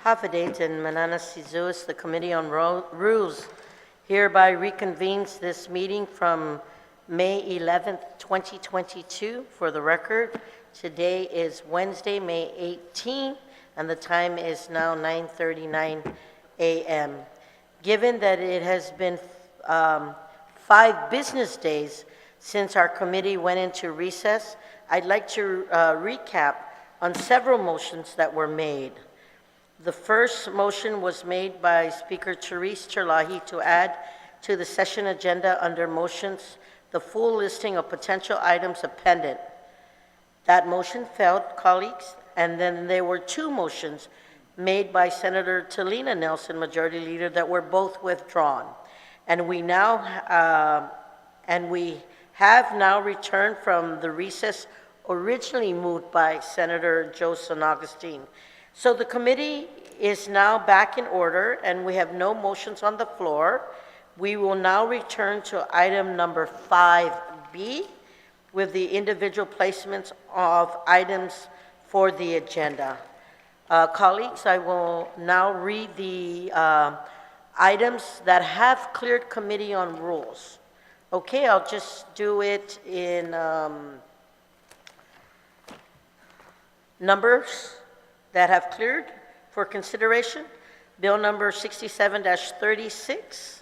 Hafidate and Manana Sizus, the Committee on Rules hereby reconvenes this meeting from May 11th, 2022. For the record, today is Wednesday, May 18th, and the time is now 9:39 a.m. Given that it has been 5 business days since our committee went into recess, I'd like to recap on several motions that were made. The first motion was made by Speaker Therese Terlahi to add to the session agenda under motions the full listing of potential items appended. That motion failed, colleagues, and then there were 2 motions made by Senator Talina Nelson, Majority Leader, that were both withdrawn. And we have now returned from the recess originally moved by Senator Joe San Agustin. So the committee is now back in order, and we have no motions on the floor. We will now return to item number 5B with the individual placements of items for the agenda. Colleagues, I will now read the items that have cleared Committee on Rules. Okay, I'll just do it in numbers that have cleared for consideration. Bill number 67-36.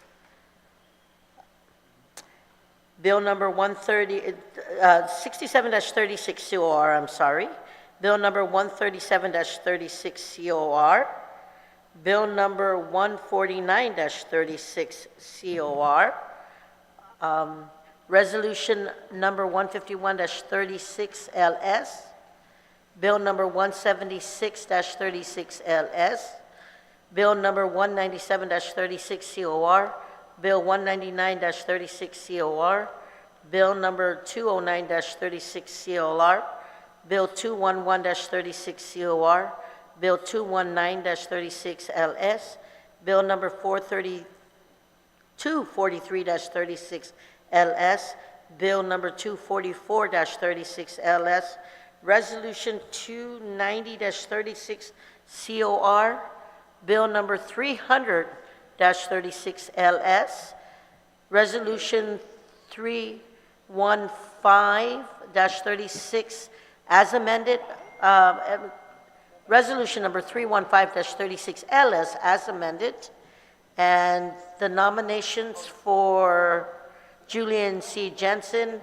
Bill number 67-36 COR, I'm sorry. Bill number 137-36 COR. Bill number 149-36 COR. Resolution number 151-36 LS. Bill number 176-36 LS, Bill number 197-36 COR, Bill 199-36 COR, Bill number 209-36 COR, Bill 211-36 COR, Bill 219-36 LS, Bill number 243-36 LS, Bill number 244-36 LS, Resolution 290-36 COR, Bill number 300-36 LS, Resolution 315-36 as amended, Resolution number 315-36 LS as amended, and the nominations for Julian C. Jensen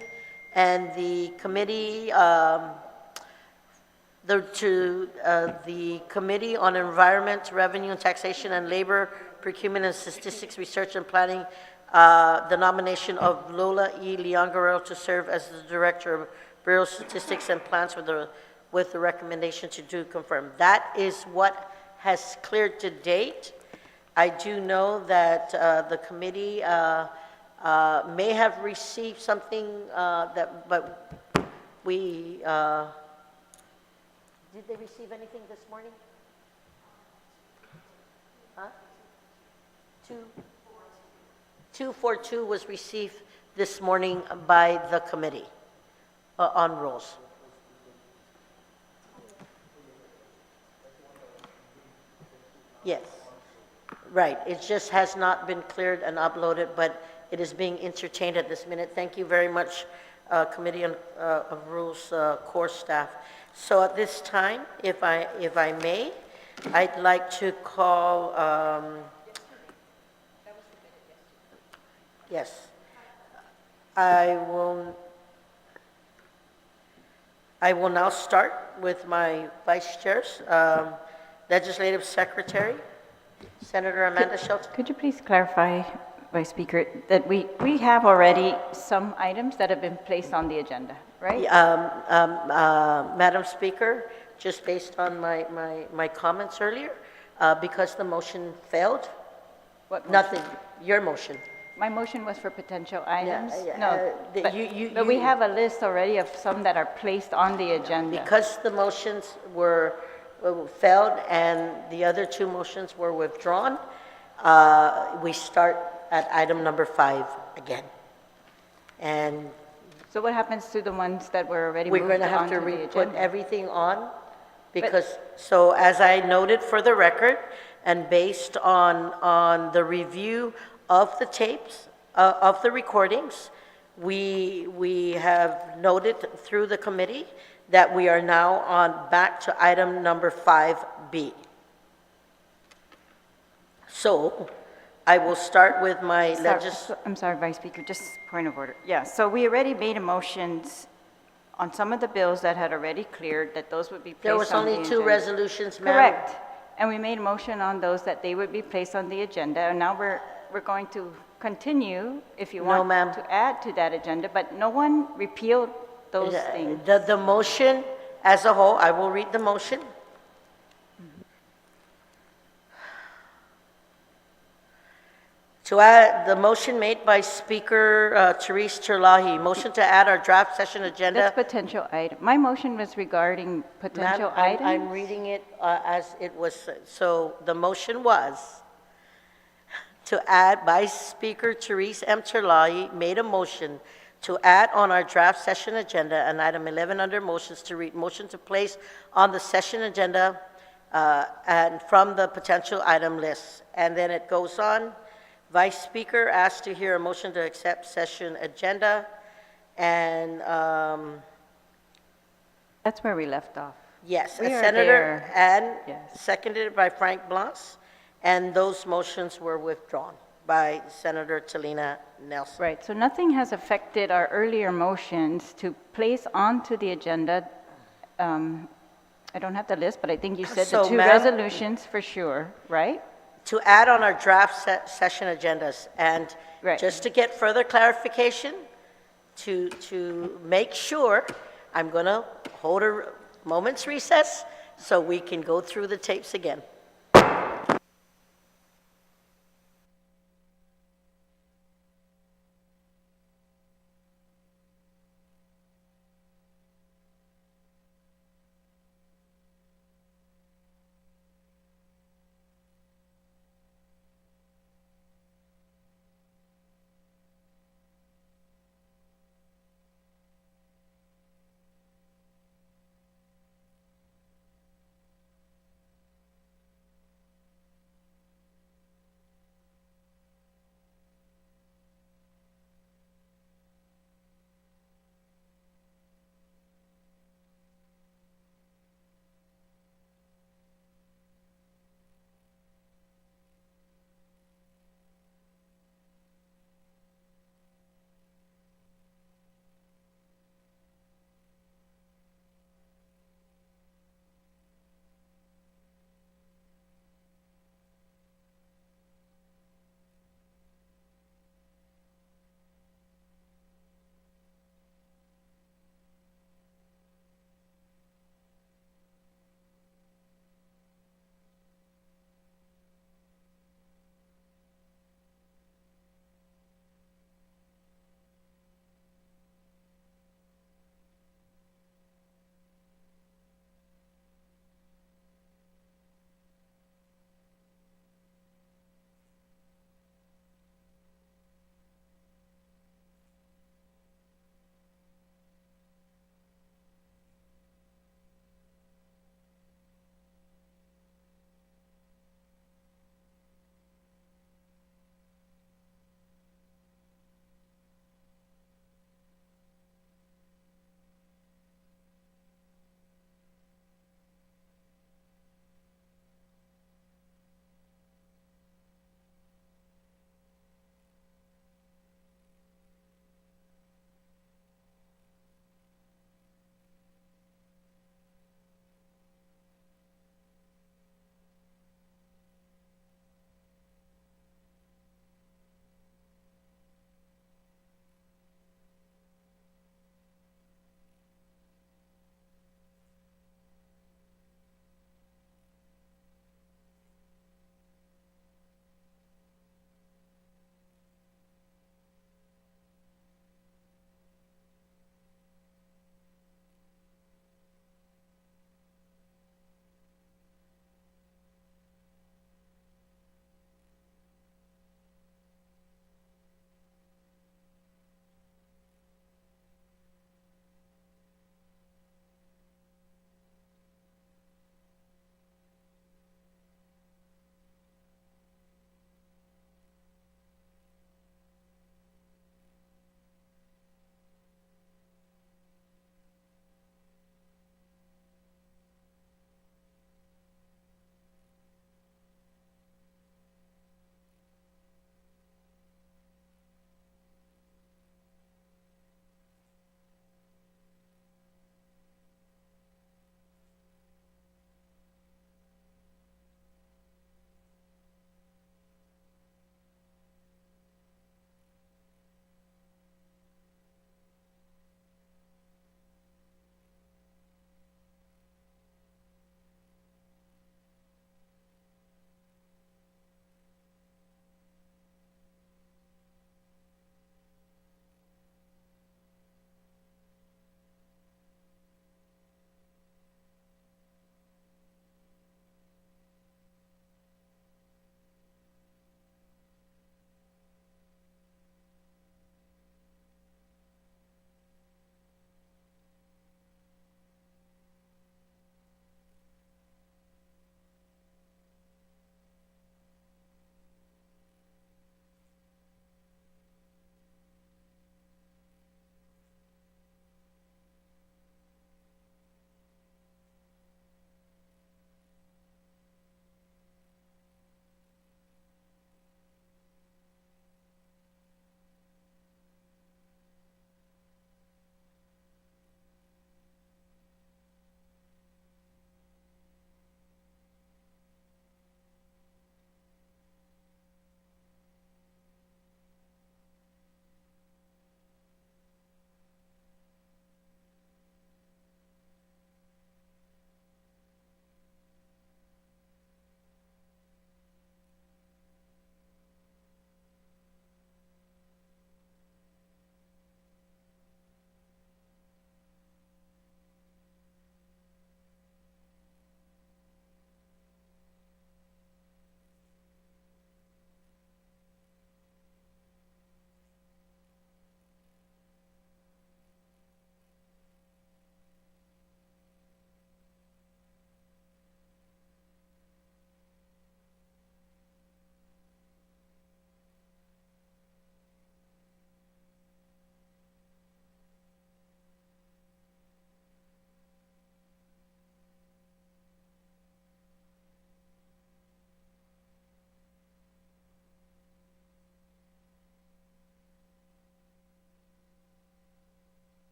and the committee the Committee on Environment, Revenue and Taxation and Labor, Procurement and Statistics, Research and Planning, the nomination of Lola E. Leon Guerrero to serve as the Director of Bureau of Statistics and Plans with the recommendation to do confirm. That is what has cleared to date. I do know that the committee may have received something but we did they receive anything this morning? Huh? 242 was received this morning by the committee on rules. Yes, right. It just has not been cleared and uploaded, but it is being entertained at this minute. Thank you very much, Committee on Rules core staff. So at this time, if I may, I'd like to call. Yes, I will now start with my vice chairs, Legislative Secretary, Senator Amanda Shelton. Could you please clarify, Vice Speaker, that we have already some items that have been placed on the agenda, right? Madam Speaker, just based on my comments earlier, because the motion failed. What motion? Nothing. Your motion. My motion was for potential items. No, but we have a list already of some that are placed on the agenda. Because the motions were failed and the other 2 motions were withdrawn, we start at item number 5 again. And so what happens to the ones that were already we're moved going to have to onto the put agenda? everything on Because, so as I noted for the record, and based on the review of the tapes, of the recordings, we have noted through the committee that we are now back to item number 5B. So, I will start with my I'm sorry, Vice Speaker, just point of order. Yeah, so we already made motions on some of the bills that had already cleared, that those would be placed on There the was agenda. only 2 resolutions, ma'am. Correct. And we made a motion on those that they would be placed on the agenda, and now we're going to continue, if you No, want ma'am. to add to that agenda, but no one repealed those things. The motion as a whole, I will read the motion. To add, the motion made by Speaker Therese Terlahi, motion to add our draft session agenda. That's potential item. My motion was regarding potential Ma'am, items. I'm reading it as it was, so the motion was to add by Speaker Therese M. Terlahi made a motion to add on our draft session agenda an item 11 under motions to read motion to place on the session agenda and from the potential item list. And then it goes on. Vice Speaker asked to hear a motion to accept session agenda, and That's where we left off. yes, a We are senator, there. and Yes. seconded by Frank Blas, and those motions were withdrawn by Senator Talina Nelson. Right, so nothing has affected our earlier motions to place onto the agenda. I don't have the list, but I think you said the So, 2 ma'am- resolutions for sure, right? To add on our draft session agendas, and Right. just to get further clarification, to make sure, I'm going to hold a moment's recess so we can go through the tapes again.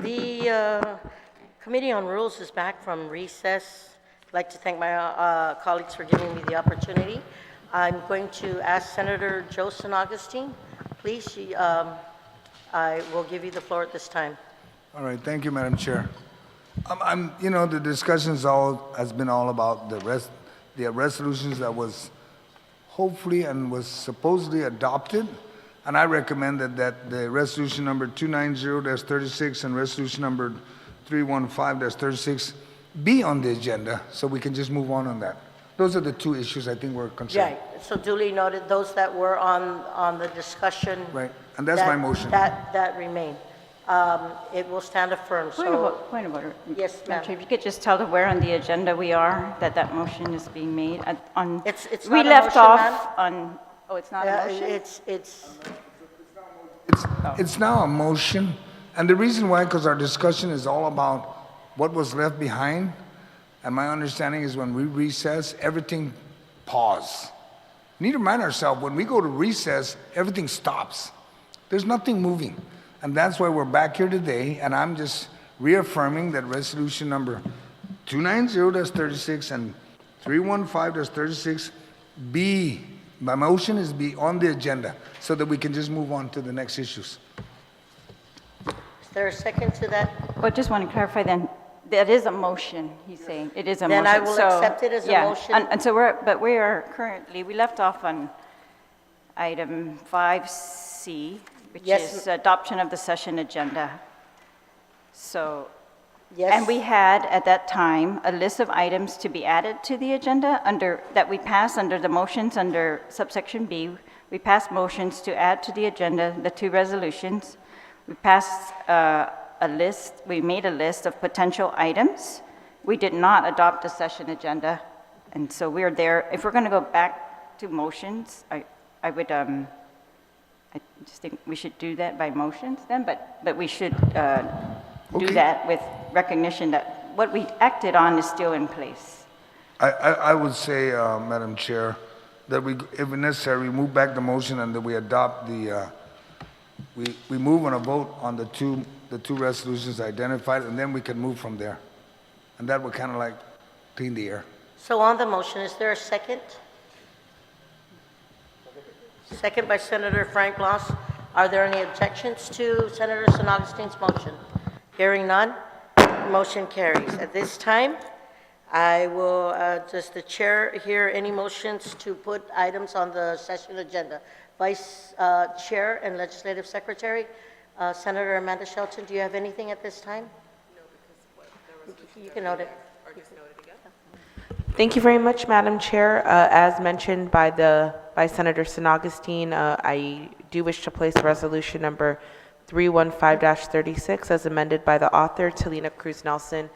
The Committee on Rules is back from recess. I'd like to thank my colleagues for giving me the opportunity. I'm going to ask Senator Jocelyn Augustine, please. I will give you the floor at this time. All right, thank you, Madam Chair. The discussions has been all about the resolutions that was hopefully and was supposedly adopted, and I recommend that the resolution number 290-36 and resolution number 315-36 be on the agenda, so we can just move on that. Those are the two issues I think we're concerned. Yeah, so duly noted, those that were on the discussion. Right, and that's my motion. That remain. It will stand affirmed, Point of order. Yes, Madam ma'am. Chair, if you could just tell where on the agenda we are, that motion is being made. It's We not a left motion, off on, it's not a motion? It's now a motion, and the reason why, because our discussion is all about what was left behind, and my understanding is when we recess, everything pause. We need to remind ourselves, when we go to recess, everything stops. There's nothing moving, and that's why we're back here today, and I'm just reaffirming that resolution number 290-36 and 315-36 be, my motion is be on the agenda, so that we can just move on to the next issues. Is there a second to that? Well, just want to clarify then, that is a motion, he's saying. It is a motion. Then I will So, accept it as a yeah, motion. And so we are currently, we left off on item 5C, which Yes. is adoption of the session agenda. So, Yes. and we had at that time a list of items to be added to the agenda that we passed under the motions under subsection B. We passed motions to add to the agenda the two resolutions. We passed we made a list of potential items. We did not adopt a session agenda, and so we're there. If we're going to go back to motions, I just think we should do that by motions then, but we should do Okay. that with recognition that what we acted on is still in place. I would say, Madam Chair, that we, if necessary, we move back the motion and that we adopt we move on a vote on the two resolutions identified, and then we can move from there. And that would kind of like clean the air. So on the motion, is there a second? Second by Senator Frank Blas. Are there any objections to Senator San Augustine's motion? Hearing none, motion carries. At this time, I will, does the chair hear any motions to put items on the session agenda? Vice Chair and Legislative Secretary, Senator Amanda Shelton, do you have anything at this time? No, because you can note it. Thank you very much, Madam Chair. As mentioned by Senator San Augustine, I do wish to place resolution number 315-36 as amended by the author, Talina Cruz Nelson.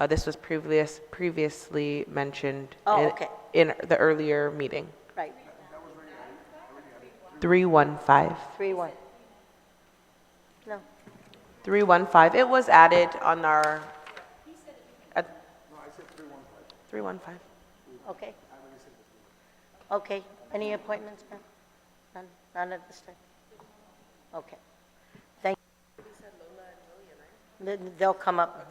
This was previously mentioned Okay. in the earlier meeting. Right, 315. 3-1. No, 315. It was added on our. No, I said 315. okay. Okay, any appointments, ma'am? None at this time? Okay. Thank you. They'll come up.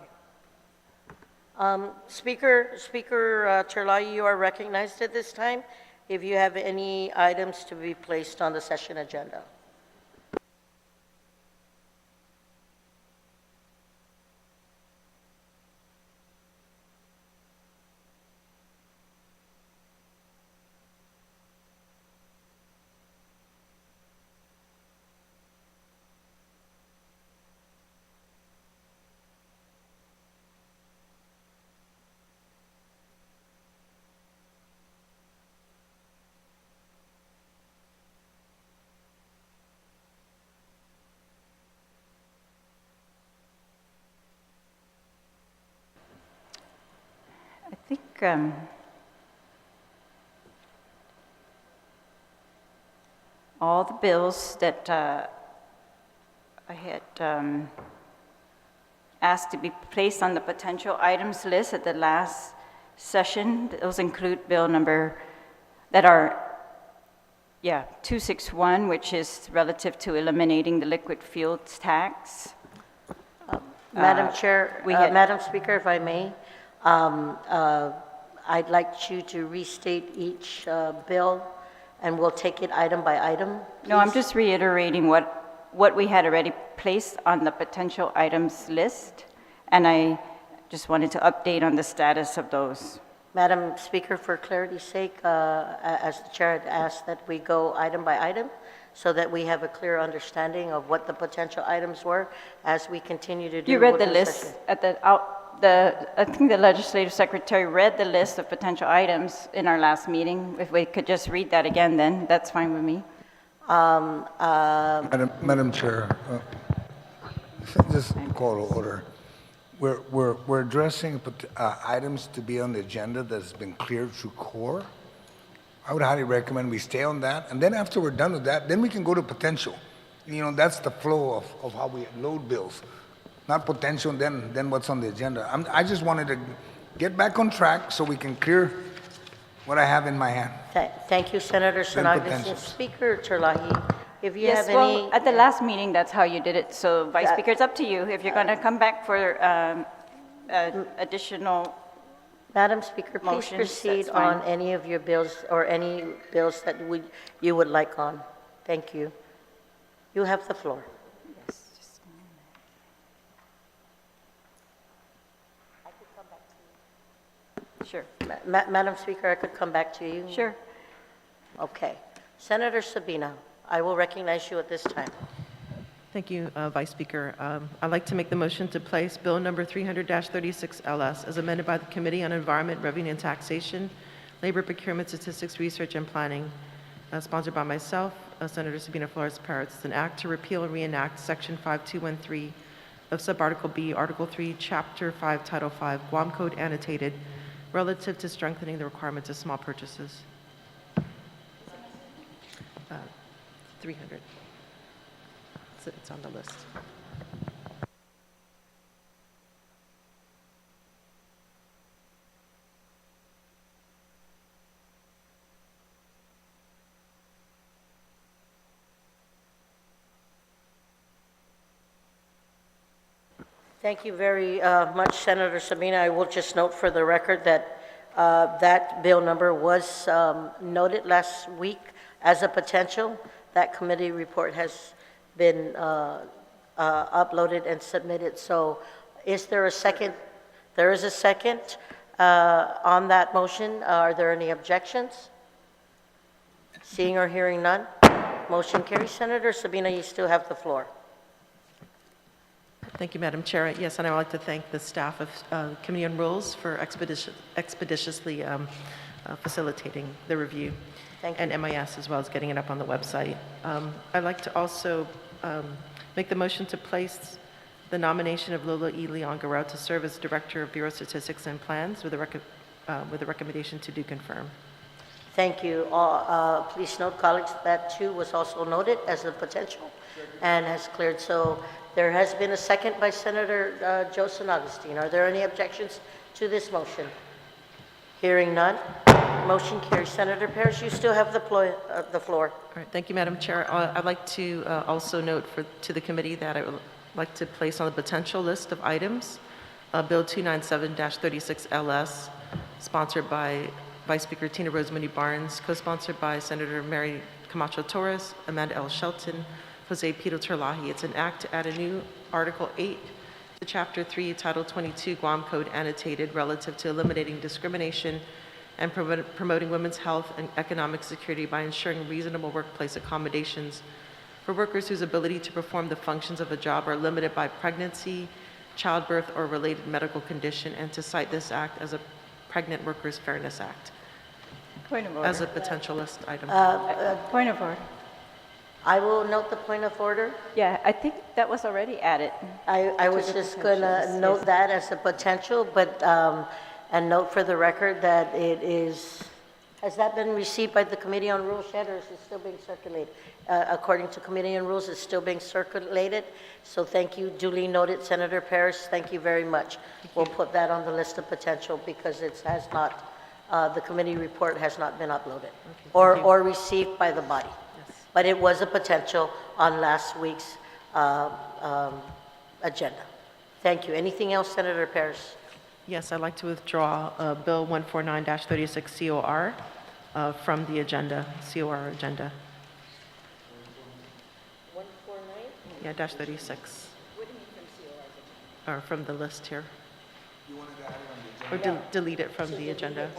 Speaker Terlayi, you are recognized at this time if you have any items to be placed on the session agenda. I think all the bills that I had asked to be placed on the potential items list at the last session, those include bill number that are, 261, which is relative to eliminating the liquid fuels tax. Madam Chair, we had- Madam Speaker, if I may, I'd like you to restate each bill, and we'll take it item by item. No, I'm please. just reiterating what we had already placed on the potential items list, and I just wanted to update on the status of those. Madam Speaker, for clarity's sake, as the chair had asked that we go item by item so that we have a clear understanding of what the potential items were as we continue to do. You read the working list session. at I think the legislative secretary read the list of potential items in our last meeting. If we could just read that again, then that's fine with me. Madam Chair, just call to order. We're addressing items to be on the agenda that's been cleared through core. I would highly recommend we stay on that, and then after we're done with that, then we can go to potential. You know, that's the flow of how we load bills. Not potential, then what's on the agenda. I just wanted to get back on track so we can clear what I have in my hand. Thank you, Senator Then Sinaga. potentials. Speaker Terlahi, if you Yes, have well, any. at the last meeting, that's how you did it. So Vice Speaker, it's up to you. If you're going to come back for additional, Madam Speaker, please Motions, proceed that's fine. on any of your bills or any bills that you would like on. Thank you. You have the floor. sure, Madam Speaker, I could come back to you? sure. Okay. Senator Sabina, I will recognize you at this time. Thank you, Vice Speaker. I'd like to make the motion to place Bill Number 300-36LS as amended by the Committee on Environment, Revenue and Taxation, Labor, Procurement, Statistics, Research, and Planning, sponsored by myself, Senator Sabina Flores Parrots. It's an act to repeal and reenact Section 5213 of Subarticle B, Article 3, Chapter 5, Title 5, Guam Code annotated, relative to strengthening the requirements of small purchases. 300. It's on the list. Thank you very much, Senator Sabina. I will just note for the record that that bill number was noted last week as a potential. That committee report has been uploaded and submitted. So is there a second? There is a second on that motion. Are there any objections? Seeing or hearing none, motion carries. Senator Sabina, you still have the floor. Thank you, Madam Chair. Yes, and I would like to thank the staff of Committee on Rules for expeditiously facilitating the review. Thank you. And MIS as well as getting it up on the website. I'd like to also make the motion to place the nomination of Lola E. Leon Guerrero to serve as Director of Bureau of Statistics and Plans with a recommendation to do confirm. Thank you. Please note, colleagues, that too was also noted as a potential and has cleared. So there has been a second by Senator Joseph Augustine. Are there any objections to this motion? Hearing none, motion carries. Senator Parrish, you still have the floor. All right, thank you, Madam Chair. I'd like to also note to the committee that I would like to place on the potential list of items Bill 297-36LS, sponsored by Vice Speaker Tina Rose Mooney Barnes, co-sponsored by Senator Mary Camacho Torres, Amanda L. Shelton, Jose Pito Terlahi. It's an act to add a new Article 8 to Chapter 3, Title 22, Guam Code annotated, relative to eliminating discrimination and promoting women's health and economic security by ensuring reasonable workplace accommodations for workers whose ability to perform the functions of a job are limited by pregnancy, childbirth, or related medical condition, and to cite this act as a Pregnant Workers Fairness Act Point of order. as a potential list item. Point of order. I will note the point of order. Yeah, I think that was already added. I was just going to note that as a potential, but, and note for the record that it is, has that been received by the Committee on Rules yet, or is it still being circulated? According to Committee on Rules, it's still being circulated. So thank you, duly noted, Senator Parrish. Thank you very much. We'll put that on the list of potential because it has not, the committee report has not been uploaded or received by the body. But it was a potential on last week's agenda. Thank you. Anything else, Senator Paris? Yes, I'd like to withdraw Bill 149-36 COR from the agenda, COR agenda. 149? Yeah, dash 36. What do you mean from COR? Or from the list here. You wanted to add it on the agenda? Or delete it from the agenda.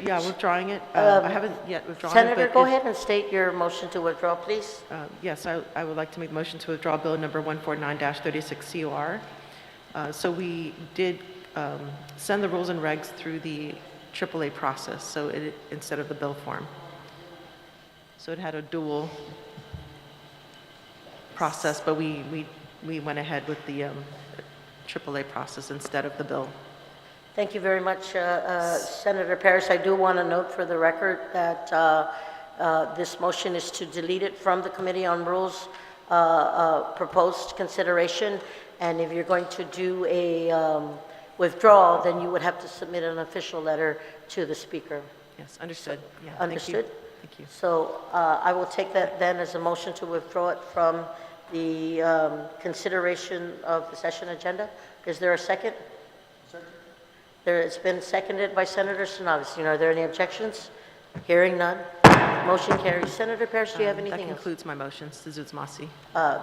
Yeah, withdrawing it. I haven't yet withdrawn it. Senator, but go if- ahead and state your motion to withdraw, please. Yes, I would like to make a motion to withdraw Bill number 149-36 COR. So we did send the rules and regs through the AAA process, so instead of the bill form. So it had a dual process, but we went ahead with the AAA process instead of the bill. Thank you very much, Senator Paris. I do want to note for the record that this motion is to delete it from the Committee on Rules proposed consideration. And if you're going to do a withdrawal, then you would have to submit an official letter to the Speaker. Yes, understood. Yeah, Understood? Thank you. So I will take that then as a motion to withdraw it from the consideration of the session agenda. Is there a second? It's been seconded by Senator Sinagostino. Are there any objections? Hearing none. Motion carries. Senator Paris, do you have That anything else? concludes my motions. Suzuts Masi.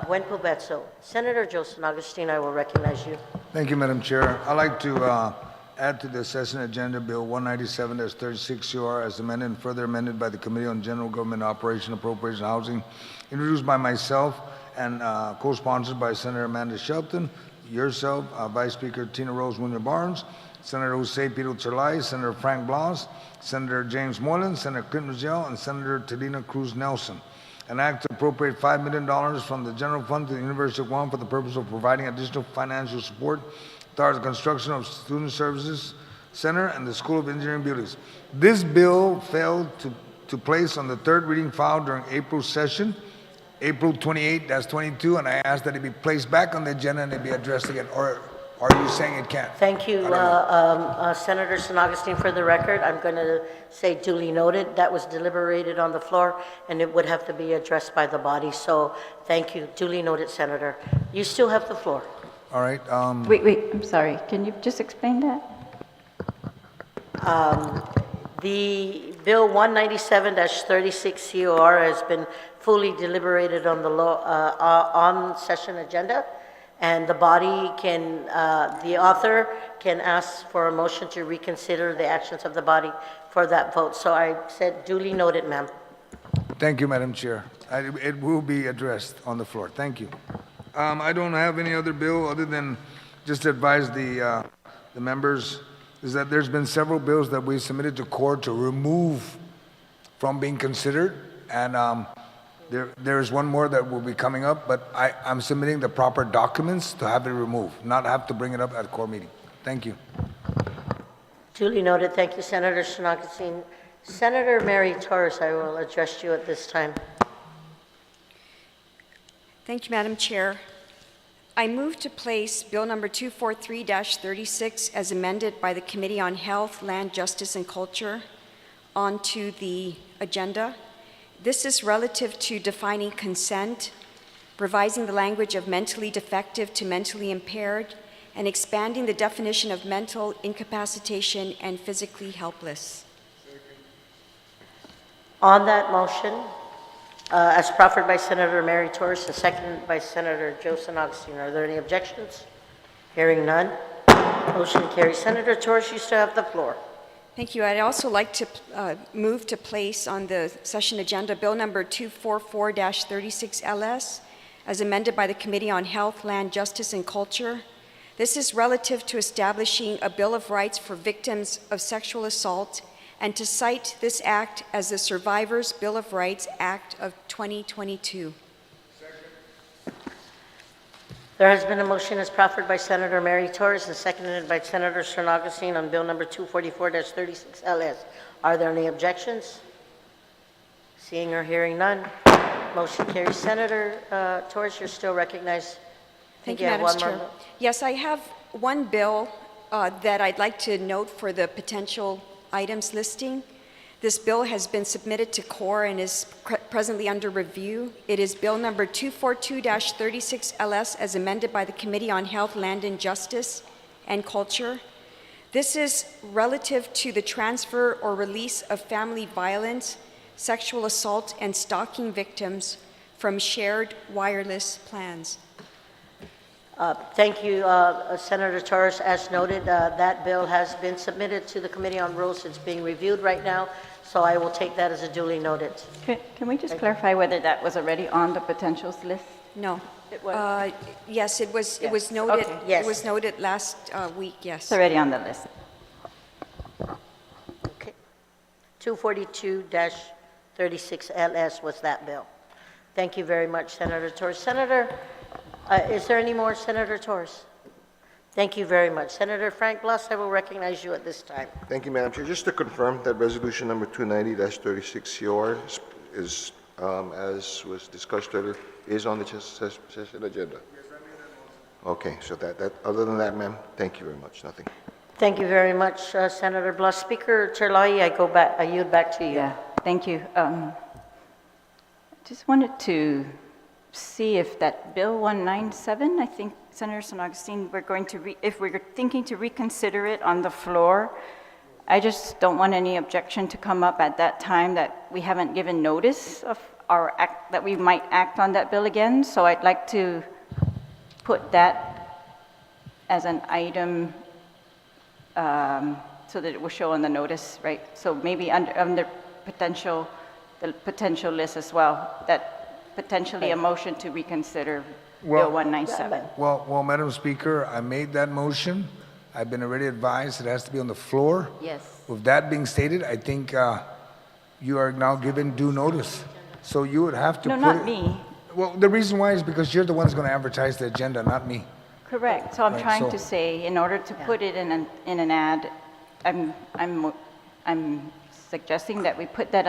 Gwen Pobetso. Senator Joe Sinagostino, I will recognize you. Thank you, Madam Chair. I'd like to add to the session agenda Bill 197-36 CR as amended and further amended by the Committee on General Government Operation, Appropriation, and Housing, introduced by myself and co-sponsored by Senator Amanda Shelton, yourself, Vice Speaker Tina Rose Muña Barnes, Senator Jose Piro Cherlay, Senator Frank Blas, Senator James Moylan, Senator Clint Rizal, and Senator Telina Cruz Nelson. An act to appropriate $5 million from the general fund to the University of Guam for the purpose of providing additional financial support towards the construction of Student Services Center and the School of Engineering Buildings. This bill failed to place on the third reading file during April session, April 28-22, and I ask that it be placed back on the agenda and it be addressed again. Or are you saying it can't? Thank you, Senator Sinagostino. For the record, I'm going to say duly noted. That was deliberated on the floor, and it would have to be addressed by the body. So thank you. Duly noted, Senator. You still have the floor. All right. Wait, I'm sorry. Can you just explain that? The Bill 197-36 COR has been fully deliberated on the on session agenda, and the body can, the author can ask for a motion to reconsider the actions of the body for that vote. So I said duly noted, ma'am. Thank you, Madam Chair. It will be addressed on the floor. Thank you. I don't have any other bill other than just to advise the members is that there's been several bills that we submitted to court to remove from being considered, and there's one more that will be coming up, but I'm submitting the proper documents to have it removed, not have to bring it up at court meeting. Thank you. Duly noted. Thank you, Senator Sinagostino. Senator Mary Torres, I will address you at this time. Thank you, Madam Chair. I move to place Bill number 243-36 as amended by the Committee on Health, Land, Justice, and Culture onto the agenda. This is relative to defining consent, revising the language of mentally defective to mentally impaired, and expanding the definition of mental incapacitation and physically helpless. On that motion, as proffered by Senator Mary Torres and seconded by Senator Joe Sinagostino, are there any objections? Hearing none, motion carries. Senator Torres, you still have the floor. Thank you. I'd also like to move to place on the session agenda Bill number 244-36 LS as amended by the Committee on Health, Land, Justice, and Culture. This is relative to establishing a Bill of Rights for victims of sexual assault and to cite this act as the Survivors' Bill of Rights Act of 2022. There has been a motion as proffered by Senator Mary Torres and seconded by Senator Sinagostino on Bill number 244-36 LS. Are there any objections? Seeing or hearing none, motion carries. Senator Torres, you're still recognized. Thank You you, have Madam one Chair. more. Yes, I have one bill that I'd like to note for the potential items listing. This bill has been submitted to CORE and is presently under review. It is Bill number 242-36LS as amended by the Committee on Health, Land and Justice and Culture. This is relative to the transfer or release of family violence, sexual assault, and stalking victims from shared wireless plans. Thank you, Senator Torres. As noted, that bill has been submitted to the Committee on Rules. It's being reviewed right now, so I will take that as a duly noted. Can we just clarify whether that was already on the potentials list? No. It was? Yes, it was Yes. noted. Okay. Yes. It was noted last week, yes. It's already on the list. Okay. 242-36LS was that bill. Thank you very much, Senator Torres. Senator, is there any more, Senator Torres? Thank you very much. Senator Frank Blas, I will recognize you at this time. Thank you, Madam Chair. Just to confirm that resolution number 290-36COR is, as was discussed earlier, is on the session agenda. Okay, so that other than that, ma'am, thank you very much. Nothing. Thank you very much, Senator Blas. Speaker Terlahi, I yield back to you. Yeah, thank you. Just wanted to see if that Bill 197, I think, Senator San Agustin, if we're thinking to reconsider it on the floor, I just don't want any objection to come up at that time that we haven't given notice of that we might act on that bill again. So I'd like to put that as an item so that it will show on the notice, right? So maybe under the potential list as well, that potentially a motion to reconsider Bill 197. Well, Madam Speaker, I made that motion. I've been already advised it has to be on the floor. Yes. With that being stated, I think you are now given due notice. So you would have to No, put not it- me. Well, the reason why is because you're the one who's going to advertise the agenda, not me. Correct. So I'm Right, trying so- to say, in order to put it in an ad, I'm suggesting that we put that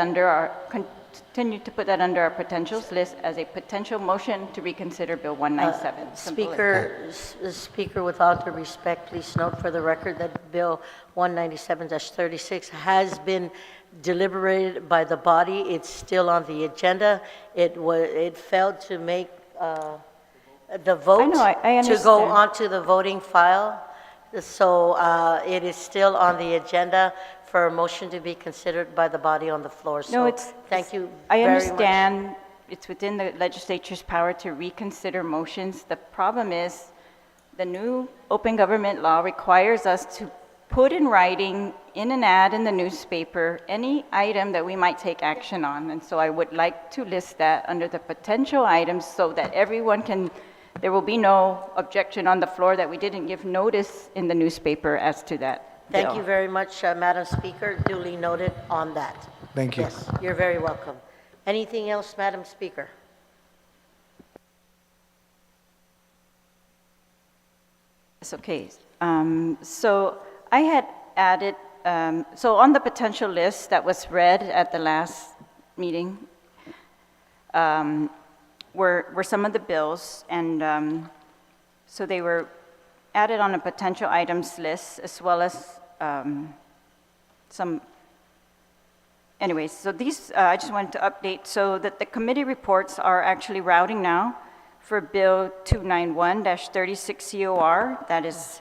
continue to put that under our potentials list as a potential motion to reconsider Bill 197. Simple as- Speaker, with all due respect, please note for the record that Bill 197-36 has been deliberated by the body. It's still on the agenda. It failed to make the vote I to go understand. onto the voting file. So it is still on the agenda for a motion to be considered by the body on the floor. No, So it's. thank you I very much. understand it's within the legislature's power to reconsider motions. The problem is, the new open government law requires us to put in writing, in an ad in the newspaper, any item that we might take action on. And so I would like to list that under the potential items so that there will be no objection on the floor that we didn't give notice in the newspaper as to that Thank bill. you very much, Madam Speaker. Duly noted on that. Thank you. Yes, you're very welcome. Anything else, Madam Speaker? It's okay. So I had added, so on the potential list that was read at the last meeting were some of the bills, and so they were added on a potential items list, as well as some, anyways, so these, I just wanted to update so that the committee reports are actually routing now for Bill 291-36COR, that is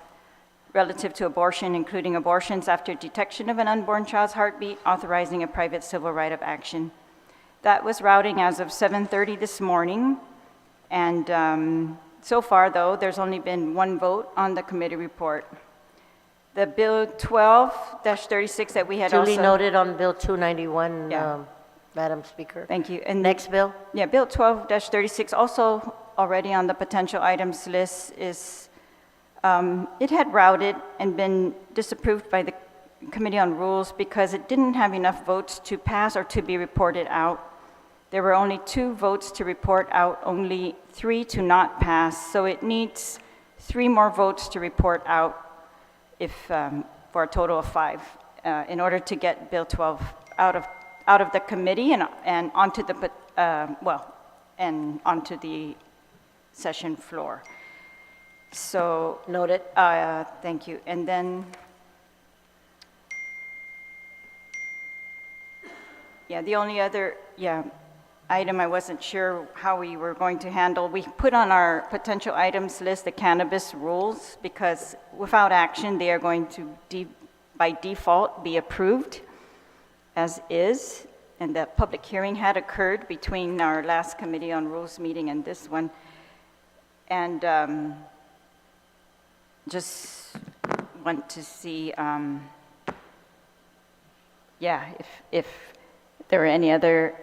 relative to abortion, including abortions after detection of an unborn child's heartbeat, authorizing a private civil right of action. That was routing as of 7:30 this morning, and so far, though, there's only been one vote on the committee report. The Bill 12-36 that we had also... Duly noted on Bill 291, Yeah. Madam Speaker. Thank you. And Next bill? Yeah, Bill 12-36, also already on the potential items list, is, it had routed and been disapproved by the Committee on Rules because it didn't have enough votes to pass or to be reported out. There were only 2 votes to report out, only 3 to not pass, so it needs 3 more votes to report out for a total of 5 in order to get Bill 12 out of the committee and onto the onto the session floor. So Noted. thank you. And then Yeah, the only other, item I wasn't sure how we were going to handle, we put on our potential items list the cannabis rules, because without action, they are going to, by default, be approved as is, and the public hearing had occurred between our last Committee on Rules meeting and this one. And just want to see, if there are any other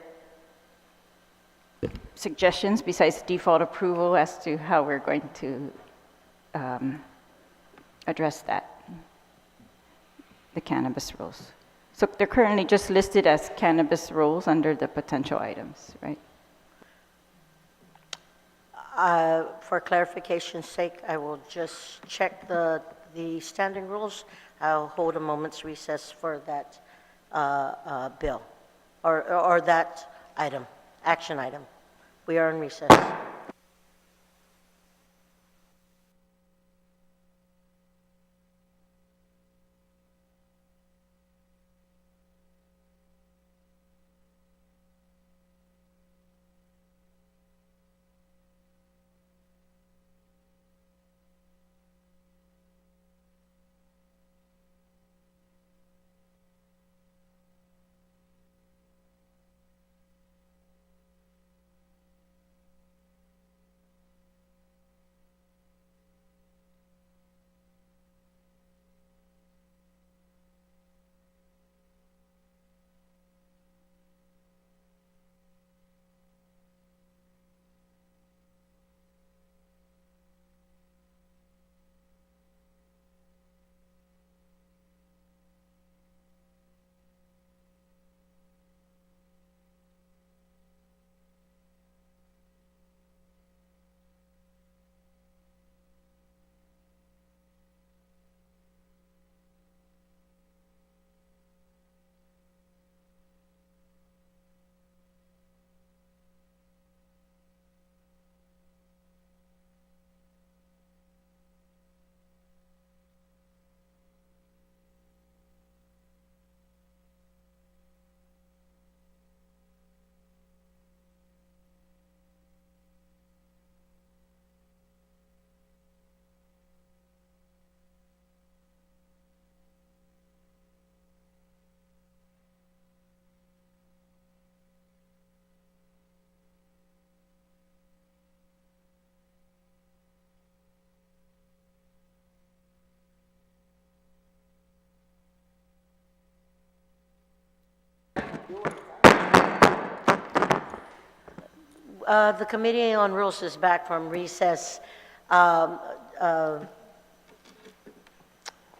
suggestions besides default approval as to how we're going to address that, the cannabis rules. So they're currently just listed as cannabis rules under the potential items, right? For clarification's sake, I will just check the standing rules. I'll hold a moment's recess for that bill, or that item, action item. We are in recess. The Committee on Rules is back from recess. I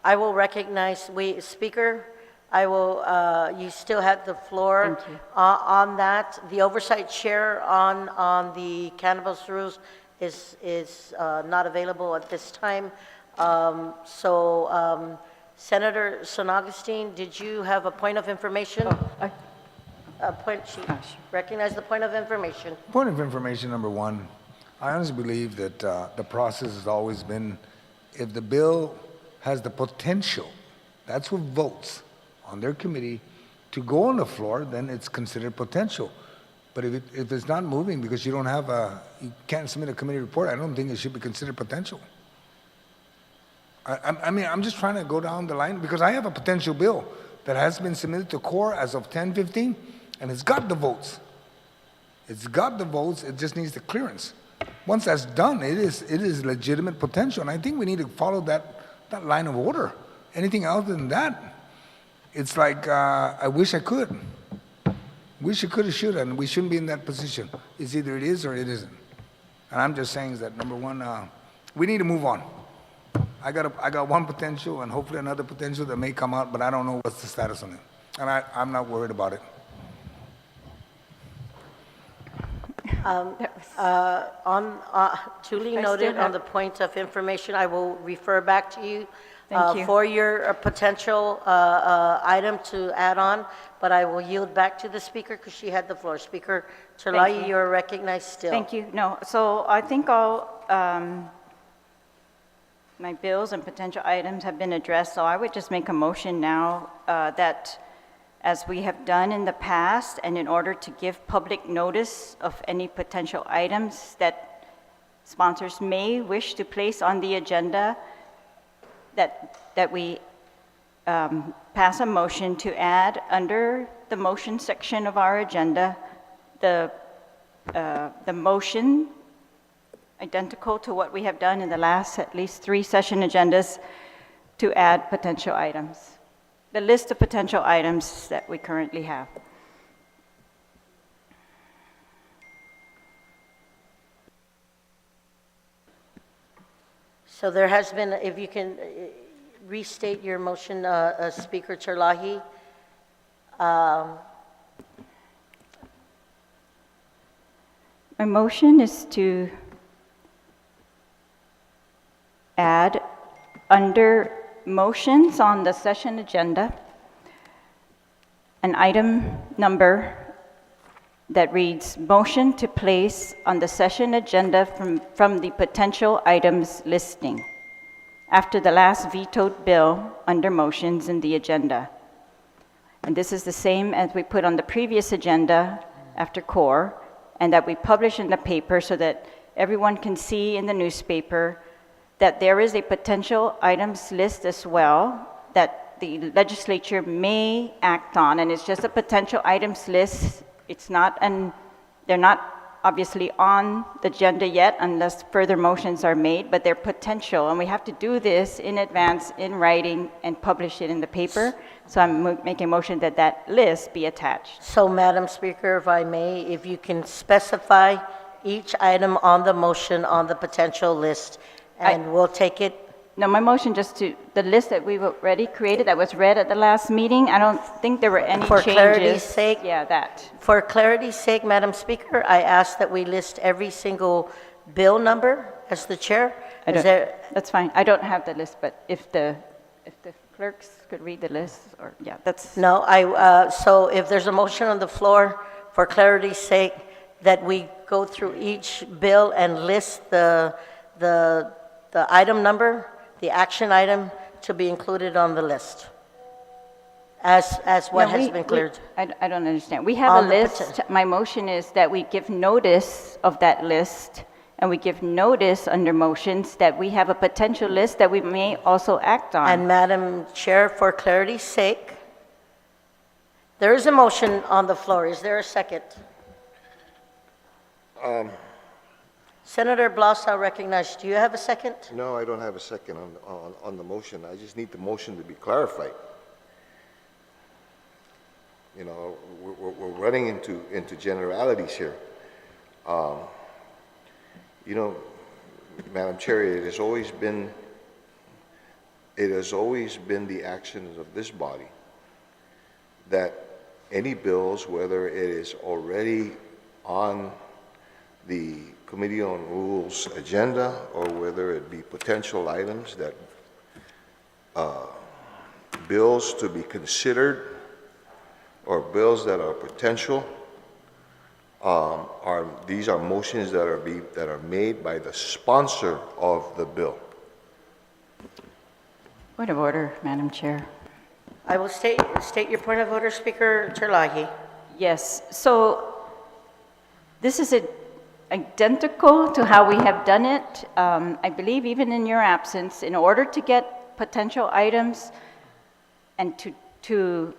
will recognize, Speaker, you still have the floor. Thank you. On that. The Oversight Chair on the cannabis rules is not available at this time. Senator San Augustine, did you have a point of information? She recognized the point of information. Point of information number one, I honestly believe that the process has always been, if the bill has the potential, that's what votes on their committee, to go on the floor, then it's considered potential. But if it's not moving because you can't submit a committee report, I don't think it should be considered potential. I mean, I'm just trying to go down the line because I have a potential bill that has been submitted to CORE as of 10/15, and it's got the votes. It's got the votes, it just needs the clearance. Once that's done, it is legitimate potential, and I think we need to follow that line of order. Anything else than that, it's like, I wish I could. Wish I could or should, and we shouldn't be in that position. It's either it is or it isn't. And I'm just saying that, number one, we need to move on. I got one potential and hopefully another potential that may come out, but I don't know what's the status on it. And I'm not worried about it. Duly I noted still on the point of information, I will refer back to you Thank you. for your potential item to add on, but I will yield back to the speaker because she had the floor. Speaker Terlahi, you. you're recognized still. Thank you. No, so I think all my bills and potential items have been addressed, so I would just make a motion now that as we have done in the past, and in order to give public notice of any potential items that sponsors may wish to place on the agenda, that we pass a motion to add under the motion section of our agenda the motion identical to what we have done in the last at least 3 session agendas to add potential items, the list of potential items that we currently have. So there has been, if you can restate your motion, Speaker Terlahi. My motion is to add under motions on the session agenda an item number that reads, motion to place on the session agenda from the potential items listing, after the last vetoed bill under motions in the agenda. And this is the same as we put on the previous agenda after core, and that we publish in the paper so that everyone can see in the newspaper that there is a potential items list as well that the legislature may act on, and it's just a potential items list. It's not, and they're not obviously on the agenda yet unless further motions are made, but they're potential, and we have to do this in advance in writing and publish it in the paper. So I'm making a motion that that list be attached. So, Madam Speaker, if I may, if you can specify each item on the motion on the potential list, and we'll take it. No, my motion just to, the list that we've already created that was read at the last meeting, I don't think there were any changes. For clarity's sake? Yeah, that. For clarity's sake, Madam Speaker, I ask that we list every single bill number as the chair. That's fine. I don't have the list, but if the clerks could read the list, or, yeah, that's. No, so if there's a motion on the floor, for clarity's sake, that we go through each bill and list the item number, the action item to be included on the list, as what No, has been cleared. I don't understand. We have On a the list. My motion is that we give notice of that list, and we give notice under motions that we have a potential list that we may also act on. And Madam Chair, for clarity's sake, there is a motion on the floor. Is there a second? Senator Blas, I'll recognize. Do you have a second? No, I don't have a second on the motion. I just need the motion to be clarified. You know, we're running into generalities here. You know, Madam Chair, it has always been the actions of this body that any bills, whether it is already on the Committee on Rules agenda or whether it be potential items, that bills to be considered or bills that are potential these are motions that are made by the sponsor of the bill. Point of order, Madam Chair. I will state your point of order, Speaker Terlahi. Yes, so this is identical to how we have done it. I believe even in your absence, in order to get potential items and to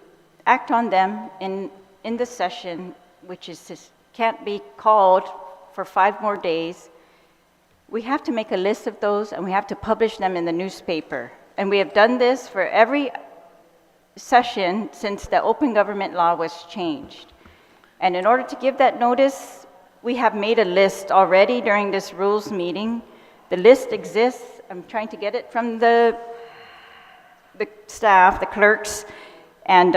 act on them in the session, which can't be called for 5 more days, we have to make a list of those and we have to publish them in the newspaper. And we have done this for every session since the open government law was changed. And in order to give that notice, we have made a list already during this rules meeting. The list exists. I'm trying to get it from the staff, the clerks, and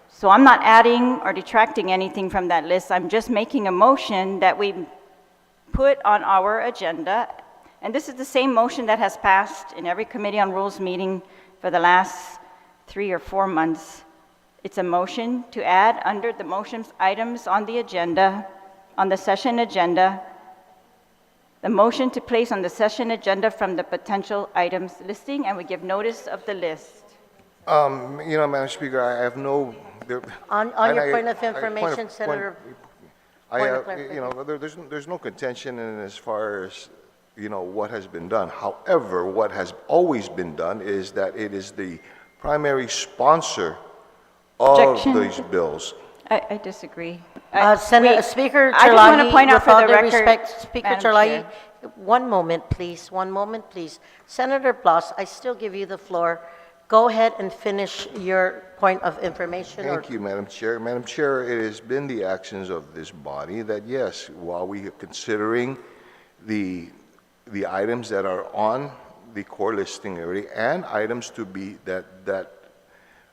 so I'm not adding or detracting anything from that list. I'm just making a motion that we put on our agenda, and this is the same motion that has passed in every Committee on Rules meeting for the last 3 or 4 months. It's a motion to add under the motions items on the agenda, on the session agenda, the motion to place on the session agenda from the potential items listing, and we give notice of the list. Madam Speaker, I have no... On and your I- point of I- information, Senator, I point of have, clarification. there's no contention in as far as, what has been done. However, what has always been done is that it is the primary sponsor of Objection. these bills. I disagree. Speaker I just want to Terlahi, point out with all for the due record, respect, Speaker Madam Terlahi, Chair. one moment, please. Senator Blas, I still give you the floor. Go ahead and finish your point of information. Thank you, Madam Chair. Madam Chair, it has been the actions of this body that, yes, while we are considering the items that are on the core listing already and items to be, that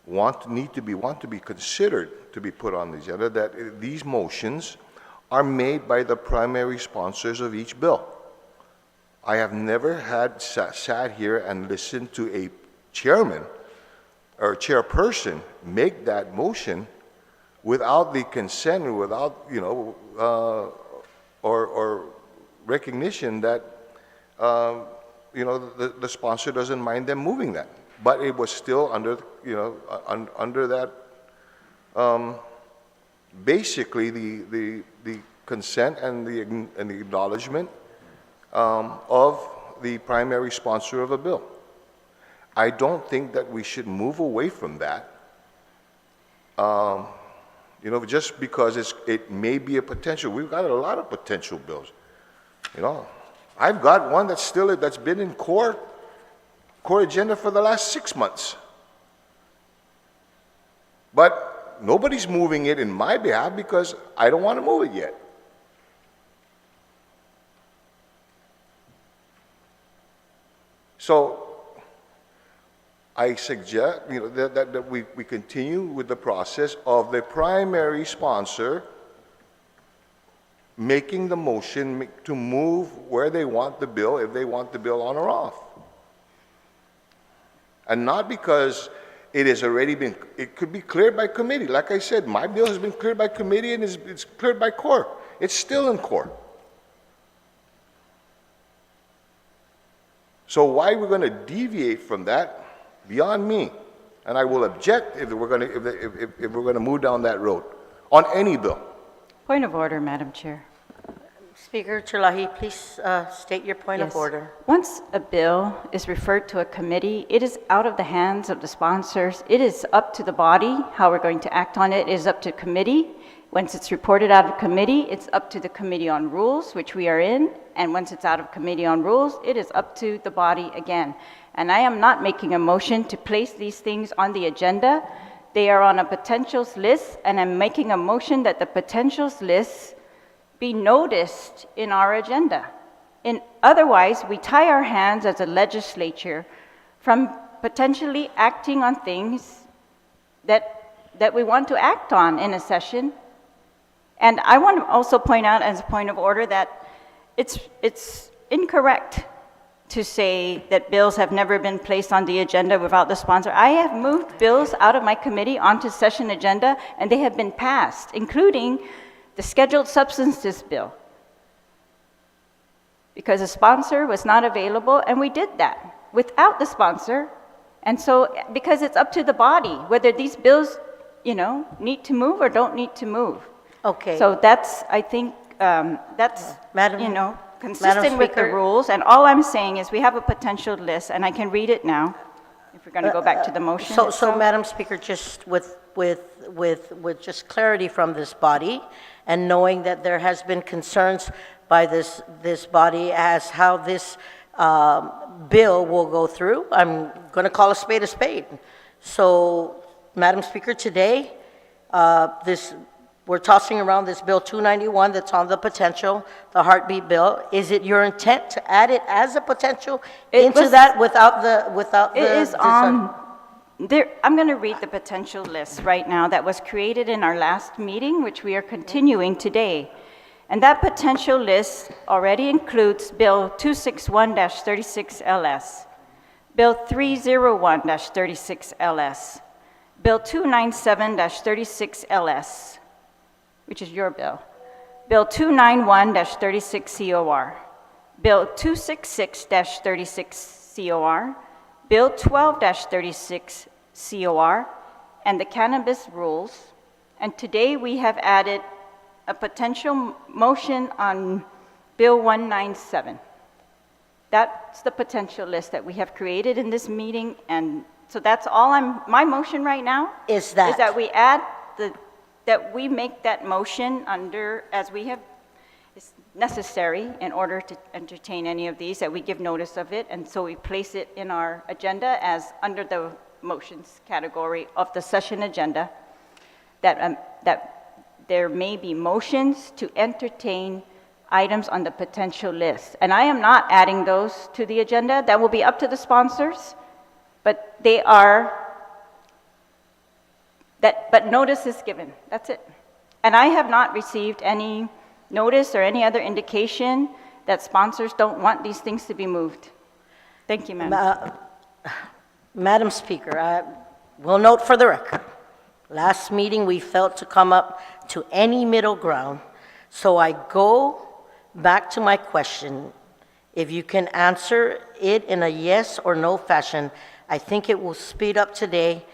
want to be considered to be put on the agenda, that these motions are made by the primary sponsors of each bill. I have never had sat here and listened to a chairman or chairperson make that motion without the consent or without, or recognition that, the sponsor doesn't mind them moving that. But it was still under, under that, basically the consent and the acknowledgement of the primary sponsor of a bill. I don't think that we should move away from that, just because it may be a potential. We've got a lot of potential bills. I've got one that's been in core agenda for the last 6 months. But nobody's moving it in my behalf because I don't want to move it yet. So I suggest that we continue with the process of the primary sponsor making the motion to move where they want the bill, if they want the bill on or off. And not because it has already been, it could be cleared by committee. Like I said, my bill has been cleared by committee and it's cleared by core. It's still in core. So why we're going to deviate from that, beyond me. And I will object if we're going to move down that road on any bill. Point of order, Madam Chair. Speaker Terlahi, please state your point of Yes. order. Once a bill is referred to a committee, it is out of the hands of the sponsors. It is up to the body how we're going to act on it. It is up to committee. Once it's reported out of committee, it's up to the Committee on Rules, which we are in. And once it's out of Committee on Rules, it is up to the body again. And I am not making a motion to place these things on the agenda. They are on a potentials list, and I'm making a motion that the potentials list be noticed in our agenda. Otherwise, we tie our hands as a legislature from potentially acting on things that we want to act on in a session. And I want to also point out as a point of order that it's incorrect to say that bills have never been placed on the agenda without the sponsor. I have moved bills out of my committee onto session agenda, and they have been passed, including the scheduled substances bill, because the sponsor was not available, and we did that without the sponsor. And so, because it's up to the body whether these bills, need to move or don't need to move. Okay. So that's, I think, that's, Madam consistent with the Speaker. rules. And all I'm saying is we have a potential list, and I can read it now, if we're going to go back to the motion. So, itself. Madam Speaker, just with just clarity from this body, and knowing that there has been concerns by this body as how this bill will go through, I'm going to call a spade a spade. So, Madam Speaker, today, we're tossing around this Bill 291 that's on the potential, the heartbeat bill. Is it your intent to add it as a potential that without the? It is on, there, I'm going to read the potential list right now that was created in our last meeting, which we are continuing today. And that potential list already includes Bill 261-36LS, Bill 301-36LS, Bill 297-36LS, which is your bill, Bill 291-36COR, Bill 266-36COR, Bill 12-36 COR, and the cannabis rules. And today we have added a potential motion on Bill 197. That's the potential list that we have created in this meeting, and so that's all my motion right now. Is that- Is that we add that we make that motion under, as we have, it's necessary in order to entertain any of these, that we give notice of it, and so we place it in our agenda as under the motions category of the session agenda, that there may be motions to entertain items on the potential list. And I am not adding those to the agenda. That will be up to the sponsors, but they are, but notice is given. That's it. And I have not received any notice or any other indication that sponsors don't want these things to be moved. Thank you, Madam. Madam Speaker, I will note for the record, last meeting we failed to come up to any middle ground, so I go back to my question. If you can answer it in a yes or no fashion, I think it will speed up today.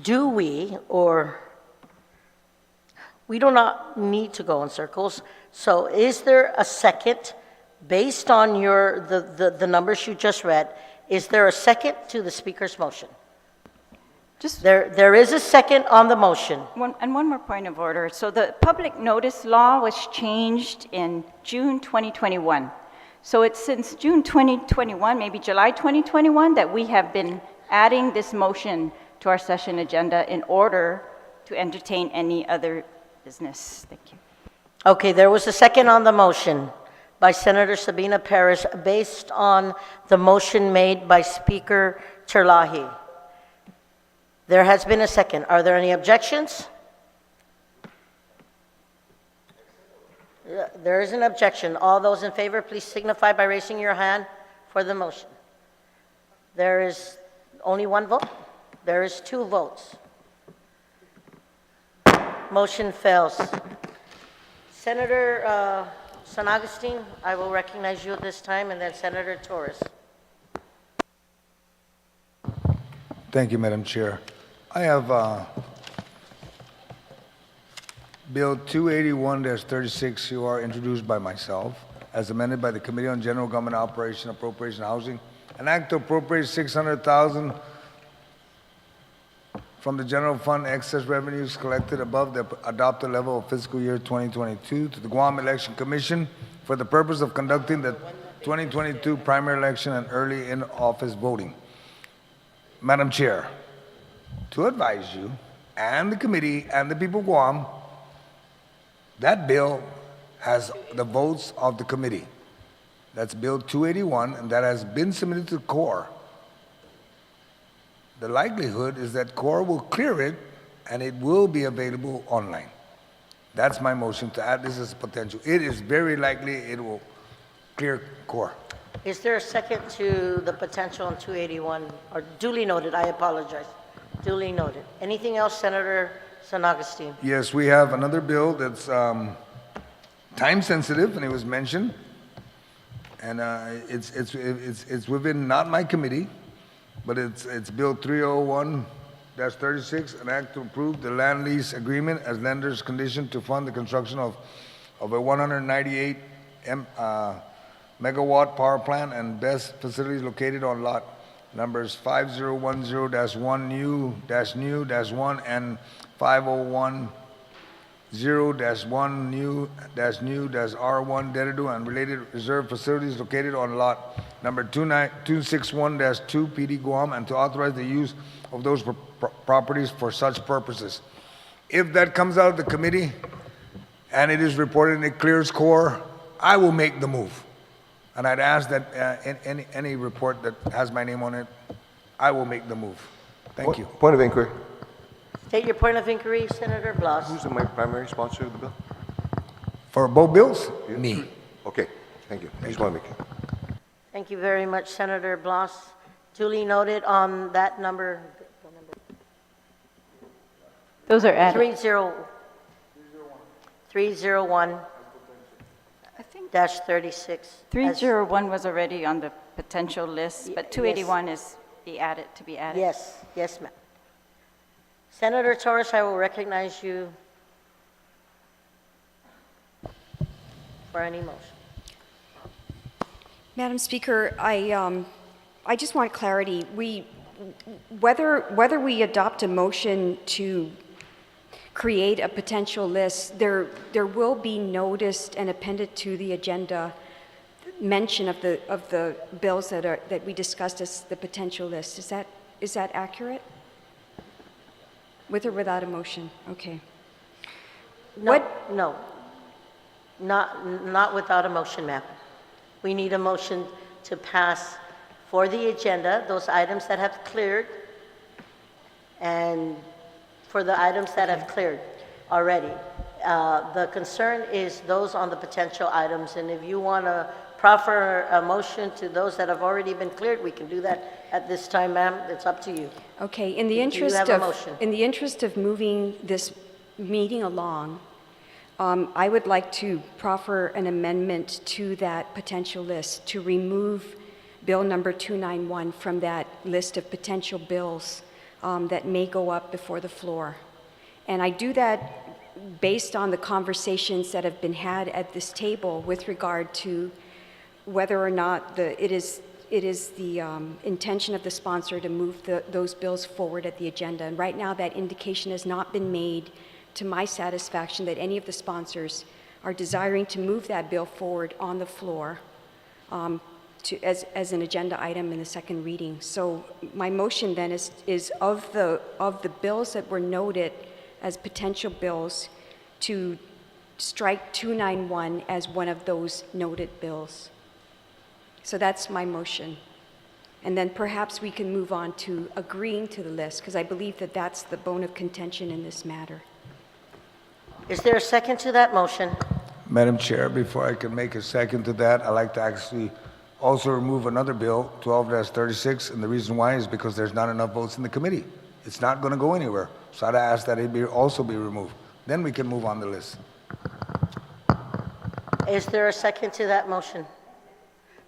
Do we, or we do not need to go in circles, so is there a second, based on the numbers you just read, is there a second to the speaker's motion? There is a second on the motion. One more point of order. So the public notice law was changed in June 2021. So it's since June 2021, maybe July 2021, that we have been adding this motion to our session agenda in order to entertain any other business. Thank you. Okay, there was a second on the motion by Senator Sabina Perez based on the motion made by Speaker Terlahi. There has been a second. Are there any objections? There is an objection. All those in favor, please signify by raising your hand for the motion. There is only one vote. There is 2 votes. Motion fails. Senator San Agustin, I will recognize you at this time, and then Senator Torres. Thank you, Madam Chair. I have Bill 281-36 COR introduced by myself, as amended by the Committee on General Government Operation, Appropriation, Housing, an act to appropriate $600,000 from the general fund excess revenues collected above the adopted level of fiscal year 2022 to the Guam Election Commission for the purpose of conducting the 2022 primary election and early in-office voting. Madam Chair, to advise you and the committee and the people of Guam, that bill has the votes of the committee. That's Bill 281, and that has been submitted to CORE. The likelihood is that CORE will clear it, and it will be available online. That's my motion to add this as a potential. It is very likely it will clear CORE. Is there a second to the potential on 281? Or duly noted, I apologize. Duly noted. Anything else, Senator San Agustin? Yes, we have another bill that's time sensitive, and it was mentioned. And it's within not my committee, but it's Bill 301-36, an act to approve the land lease agreement as lender's condition to fund the construction of a 198 megawatt power plant and BESS facilities located on lot numbers 5010-1 new-1 and 5010-1 new-R1 Dedadu and related reserve facilities located on lot number 261-2 PD Guam, and to authorize the use of those properties for such purposes. If that comes out of the committee and it is reported and it clears CORE, I will make the move. And I'd ask that any report that has my name on it, I will make the move. Thank you. Point of inquiry. State your point of inquiry, Senator Blas. Who's the primary sponsor of the bill? For both bills? Me. Okay, thank you. I just want to make it. Thank you very much, Senator Blas. Duly noted on that number. Those are added. 301 I think -36. 301 was already on the potential list, but 281 is be added, to be added? Yes, yes, ma'am. Senator Torres, I will recognize you for any motion. Madam Speaker, I just want clarity. Whether we adopt a motion to create a potential list, there will be noticed and appended to the agenda mention of the bills that we discussed as the potential list. Is that accurate? With or without a motion? Okay. No, not without a motion, ma'am. We need a motion to pass for the agenda, those items that have cleared, and for the items that have cleared already. The concern is those on the potential items, and if you want to proffer a motion to those that have already been cleared, we can do that at this time, ma'am. It's up to you. Okay, in the Do you interest have a of motion? in the interest of moving this meeting along, I would like to proffer an amendment to that potential list to remove Bill number 291 from that list of potential bills that may go up before the floor. And I do that based on the conversations that have been had at this table with regard to whether or not it is the intention of the sponsor to move those bills forward at the agenda. And right now, that indication has not been made to my satisfaction that any of the sponsors are desiring to move that bill forward on the floor as an agenda item in the second reading. So my motion then is of the bills that were noted as potential bills to strike 291 as one of those noted bills. So that's my motion. And then perhaps we can move on to agreeing to the list, because I believe that that's the bone of contention in this matter. Is there a second to that motion? Madam Chair, before I can make a second to that, I'd like to actually also remove another bill, 12-36, and the reason why is because there's not enough votes in the committee. It's not going to go anywhere. So I'd ask that it also be removed. Then we can move on the list. Is there a second to that motion?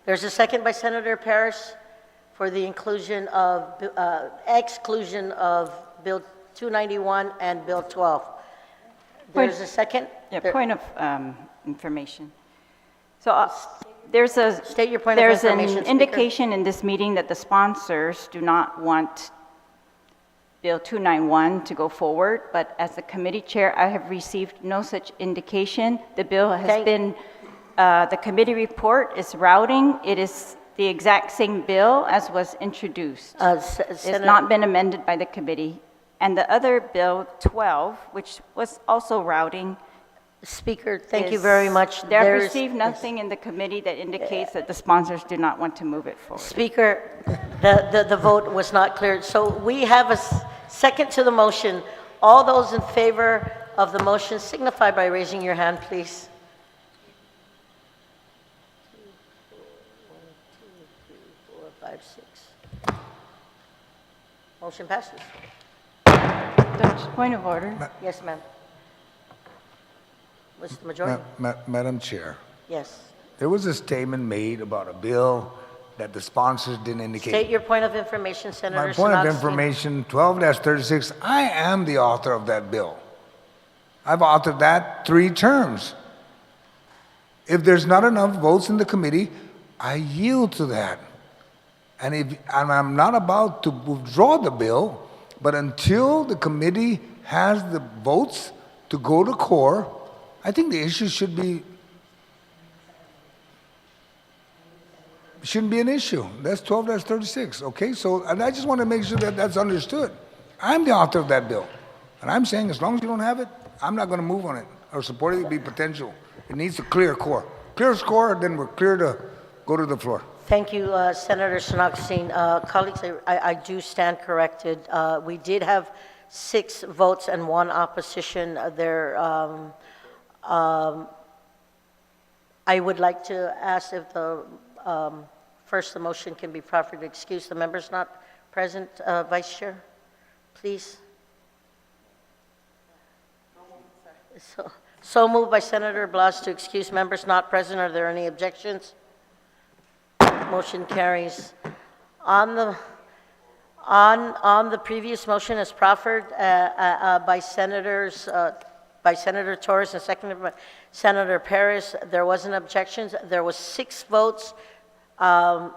There's a second by Senator Parrish for the exclusion of Bill 291 and Bill 12. There's a second? Yeah, point of information. So there's a... State your point of information, There's an Speaker. indication in this meeting that the sponsors do not want Bill 291 to go forward, but as the committee chair, I have received no such indication. The bill has been, the committee report is routing. It is the exact same bill as was introduced. It's not been amended by the committee. And the other bill, 12, which was also routing. Speaker, thank you very much. They have received nothing in the committee that indicates that the sponsors do not want to move it forward. Speaker, the vote was not cleared. So we have a second to the motion. All those in favor of the motion signify by raising your hand, please. 1, 2, 3, 4, 5, 6. Motion passes. Point of order. Yes, ma'am. Was the majority? Madam Chair, Yes. there was a statement made about a bill that the sponsors didn't indicate. State your point of information, Senator My point of Sinowski. information, 12-36, I am the author of that bill. I've authored that 3 terms. If there's not enough votes in the committee, I yield to that. And I'm not about to withdraw the bill, but until the committee has the votes to go to core, I think the issue shouldn't be an issue. That's 12-36, okay? So, and I just want to make sure that that's understood. I'm the author of that bill. And I'm saying as long as you don't have it, I'm not going to move on it or support it. It'd be potential. It needs a clear core. Clear score, then we're clear to go to the floor. Thank you, Senator Sinowski. Colleagues, I do stand corrected. We did have 6 votes and 1 opposition. I would like to ask if first the motion can be proffered to excuse the members not present. Vice Chair, please. So moved by Senator Blas to excuse members not present. Are there any objections? Motion carries. On the On the previous motion as proffered by Senator Torres and seconded by Senator Perez, there wasn't objections. There was 6 votes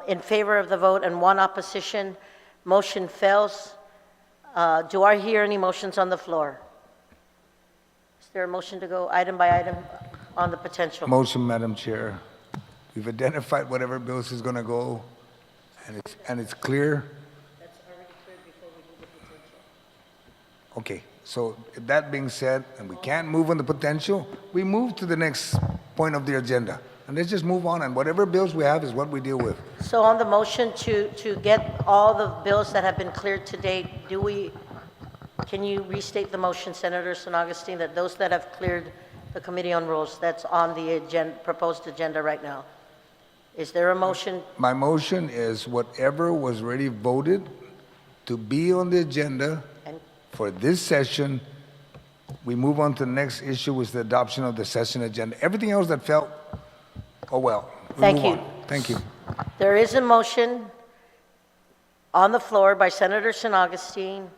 in favor of the vote and 1 opposition. Motion fails. Do I hear any motions on the floor? Is there a motion to go item by item on the potential? Motion, Madam Chair. We've identified whatever bills is going to go, and it's clear. That's already cleared before we do the potential. Okay, so that being said, and we can't move on the potential, we move to the next point of the agenda. And let's just move on, and whatever bills we have is what we deal with. So on the motion to get all the bills that have been cleared to date, can you restate the motion, Senator San Augustine, that those that have cleared the Committee on Rules, that's on the proposed agenda right now? Is there a motion? My motion is whatever was already voted to be on the agenda And for this session, we move on to the next issue, which is the adoption of the session agenda. Everything else that felt, oh well. we Thank move you. on. Thank you. There is a motion on the floor by Senator San Augustine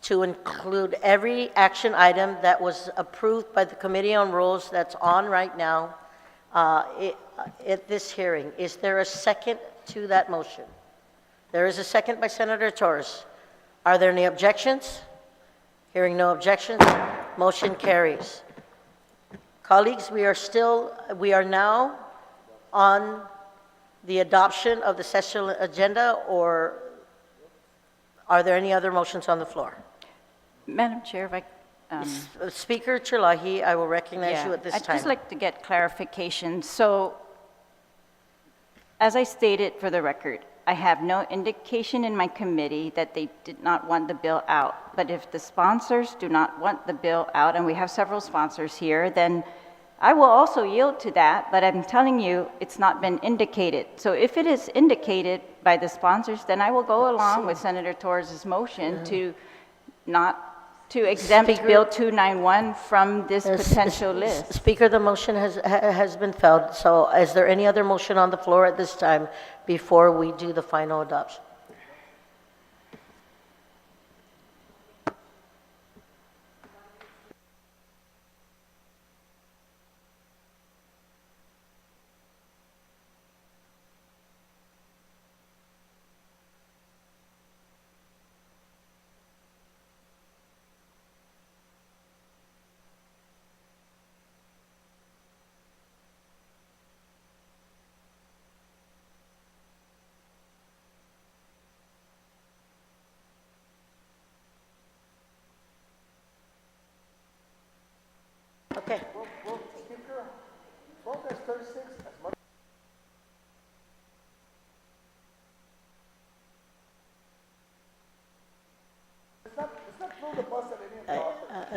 to include every action item that was approved by the Committee on Rules that's on right now at this hearing. Is there a second to that motion? There is a second by Senator Torres. Are there any objections? Hearing no objections, motion carries. Colleagues, we are now on the adoption of the session agenda, or are there any other motions on the floor? Madam Chair, if I, Speaker Chalahi, I will recognize you at this I'd time. just like to get clarification. So, as I stated for the record, I have no indication in my committee that they did not want the bill out. But if the sponsors do not want the bill out, and we have several sponsors here, then I will also yield to that, but I'm telling you, it's not been indicated. So if it is indicated by the sponsors, then I will go along with Senator Torres' motion to exempt Speaker- Bill 291 from this potential list. Speaker, the motion has been felled. So is there any other motion on the floor at this time before we do the final adoption? Okay.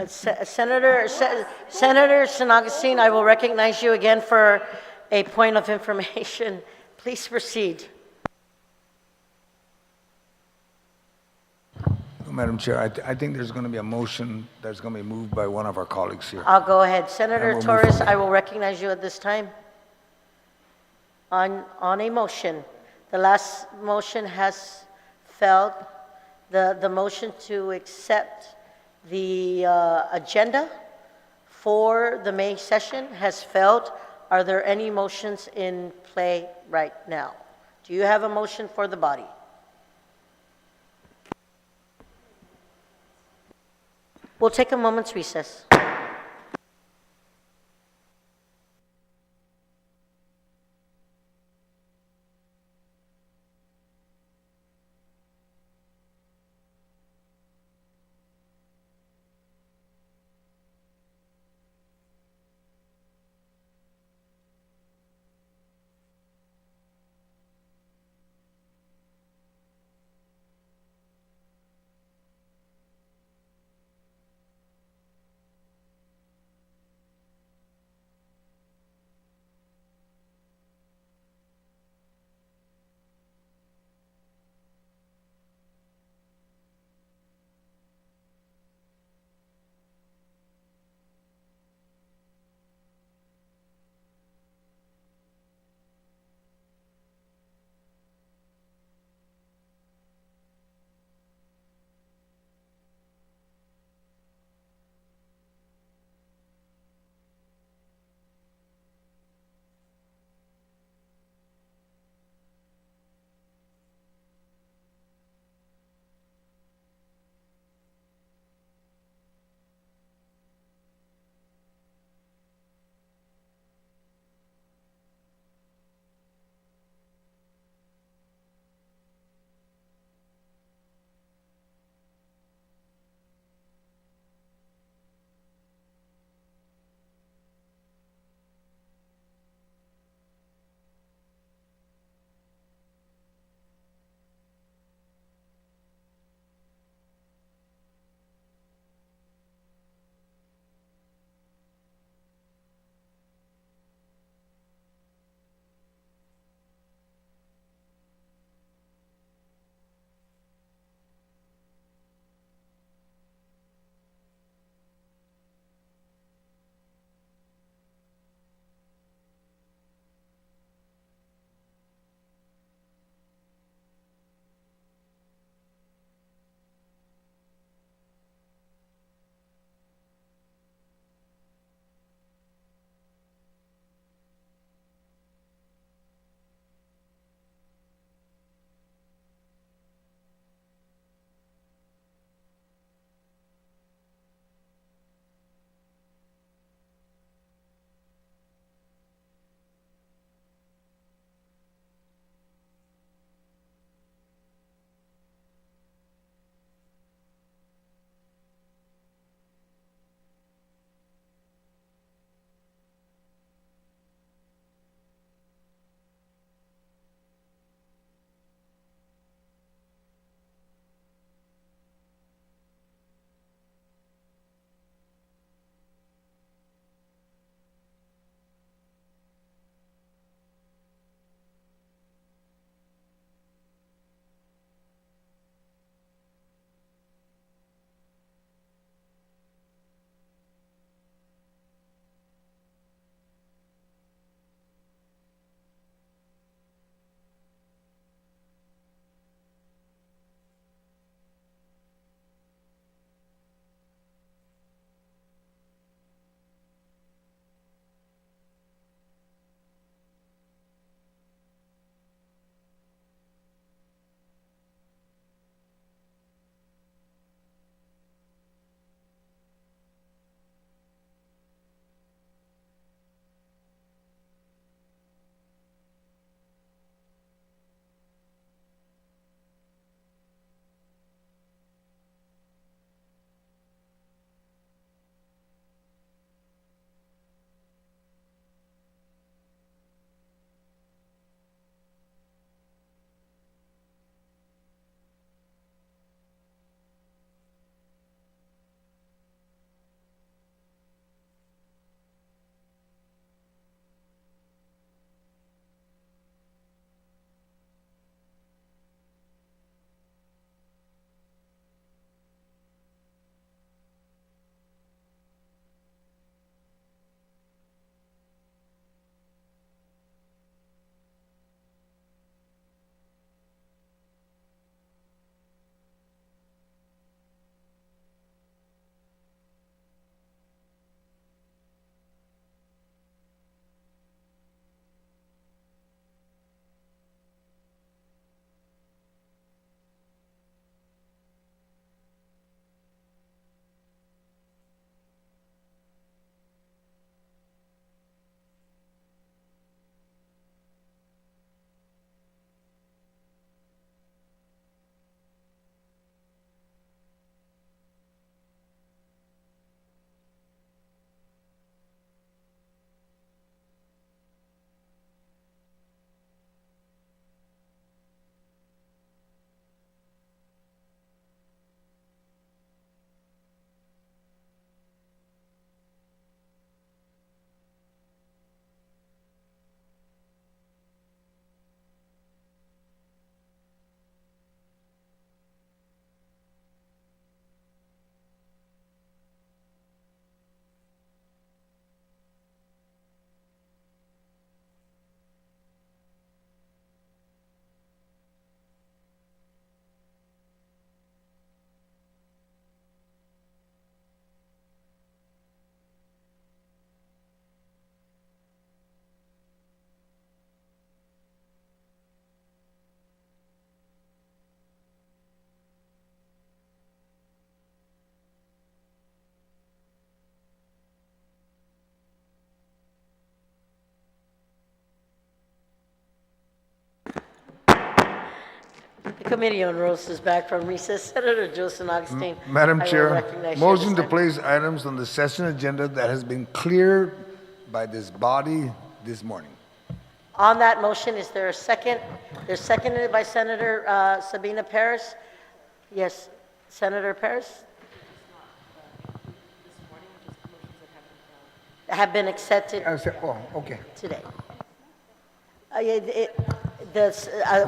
Senator San Augustine, I will recognize you again for a point of information. Please proceed. Madam Chair, I think there's going to be a motion that's going to be moved by one of our colleagues here. I'll go ahead. Senator we'll move Torres, forward. I will recognize you at this time. On a motion, the last motion has failed. The motion to accept the agenda for the May session has failed. Are there any motions in play right now? Do you have a motion for the body? We'll take a moment's recess. Committee on Rules is back from recess. Senator Joseph Augustine. Madam I will Chair, recognize you motion this to time. place items on the session agenda that has been cleared by this body this morning. On that motion, is there a second? They're seconded by Senator Sabina Paris. Yes, Senator Paris? Have been accepted Oh, okay. today.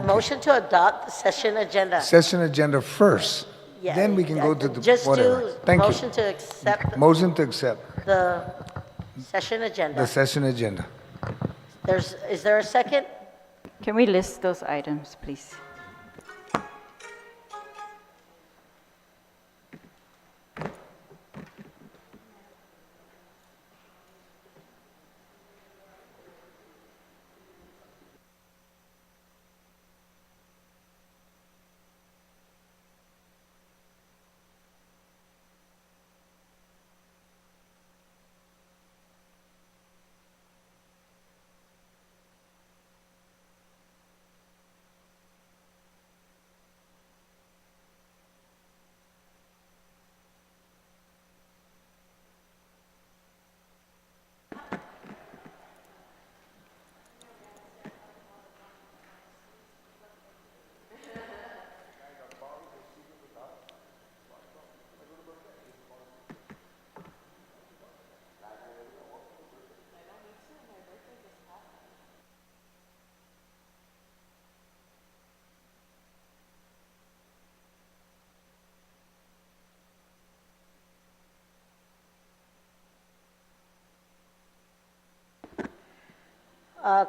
Motion to adopt the session agenda. Session agenda first, Yeah, then we can go to the Just whatever. do Thank you. motion to accept Motion to accept the session the agenda. session agenda. Is there a second? Can we list those items, please?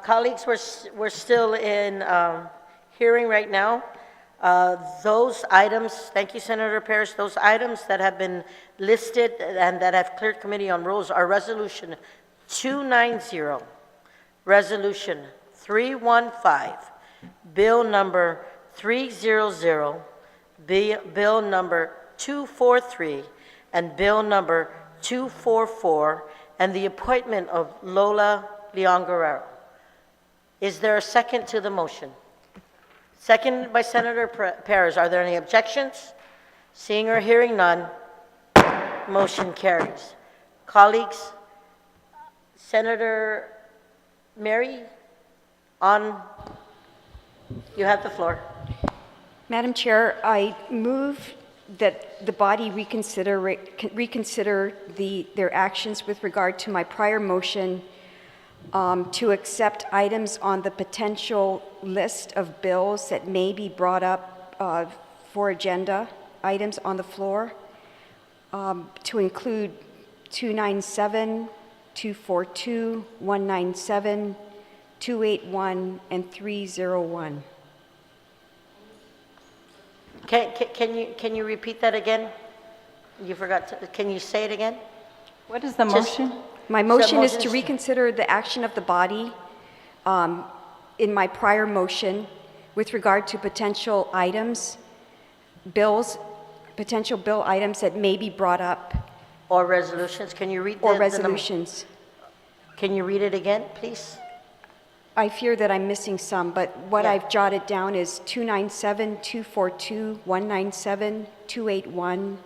Colleagues, we're still in hearing right now. Those items, thank you, Senator Parrish, those items that have been listed and that have cleared Committee on Rules are Resolution 290, Resolution 315, Bill Number 300, Bill Number 243, and Bill Number 244, and the appointment of Lola Leon Guerrero. Is there a second to the motion? Seconded by Senator Perez. Are there any objections? Seeing or hearing none, motion carries. Colleagues, Senator Mary, you have the floor. Madam Chair, I move that the body reconsider their actions with regard to my prior motion to accept items on the potential list of bills that may be brought up for agenda items on the floor, to include 297, 242, 197, 281, and 301. Can you repeat that again? You forgot to, can you say it again? What is the Just- motion? My motion is to motion is- reconsider the action of the body in my prior motion with regard to potential items, bills, potential bill items that may be brought up, Or resolutions? Can you read or the number? resolutions. Can you read it again, please? I fear that I'm missing some, but what Yeah. I've jotted down is 297, 242, 197, 281,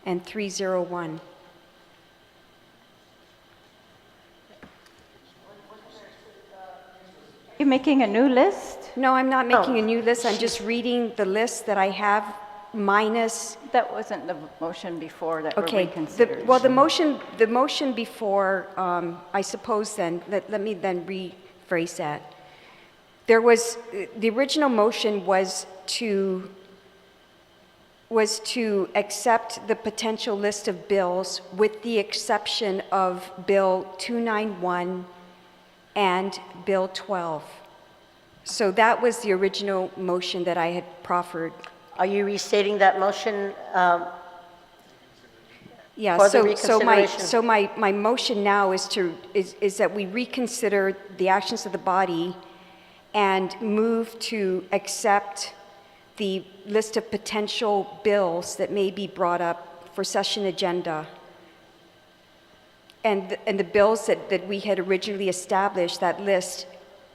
and 301. You're making a new list? No, I'm not making a new list. I'm just reading the list that I have minus. That wasn't the motion before that we're Okay. reconsidering. Well, the motion before, I suppose then, let me then rephrase that. There was, the original motion was to accept the potential list of bills with the exception of Bill 291 and Bill 12. So that was the original motion that I had proffered. Are you restating that motion? Yeah, For the so reconsideration. my motion now is that we reconsider the actions of the body and move to accept the list of potential bills that may be brought up for session agenda. And the bills that we had originally established, that list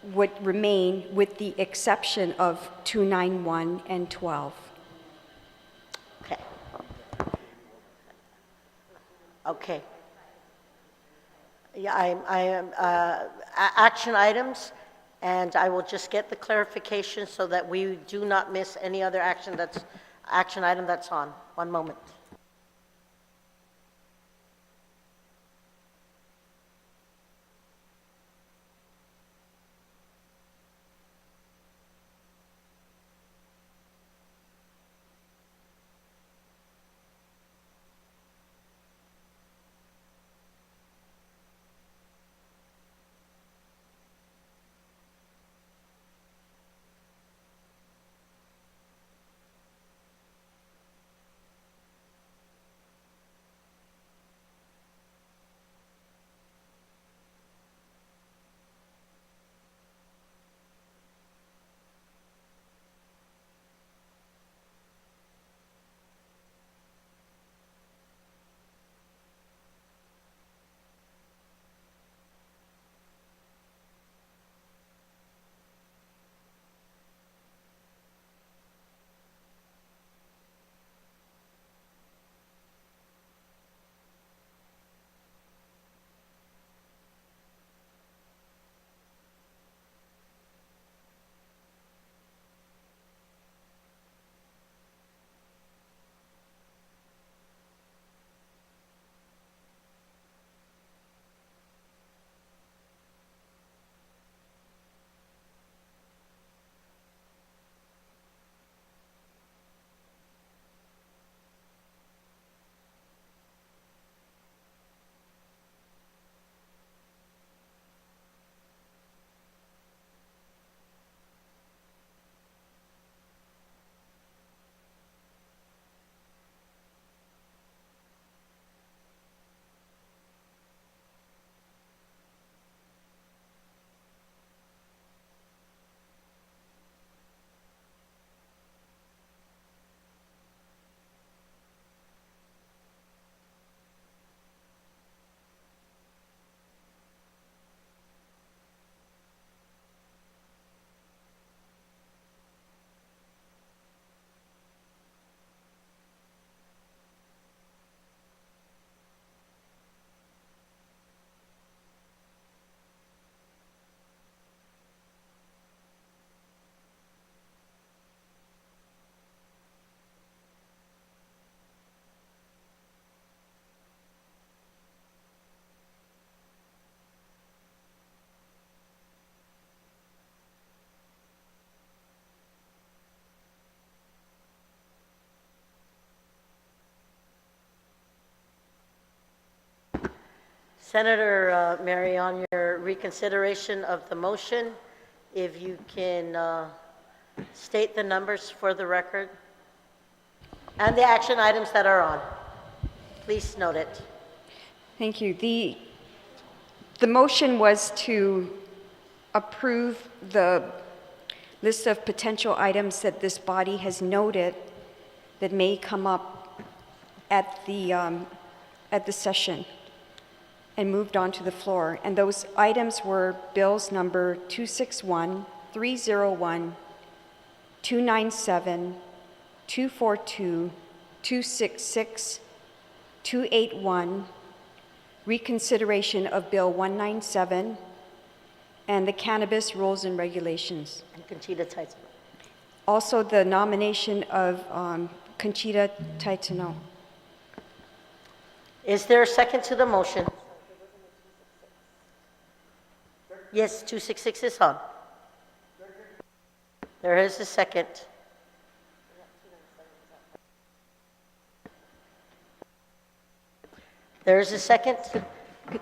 would remain with the exception of 291 and 12. Okay. Okay. Yeah, I am, action items, and I will just get the clarification so that we do not miss any other action item that's on. One moment. Senator Mary, on your reconsideration of the motion, if you can state the numbers for the record and the action items that are on. Please note it. Thank you. The motion was to approve the list of potential items that this body has noted that may come up at the session and moved on to the floor. And those items were bills number 261, 301, 297, 242, 266, 281, reconsideration of Bill 197, and the cannabis rules and regulations. And Conchita Taitzman. Also, the nomination of Conchita Taitzman. Is there a second to the motion? Yes, 266 is on. There is a second. There is a second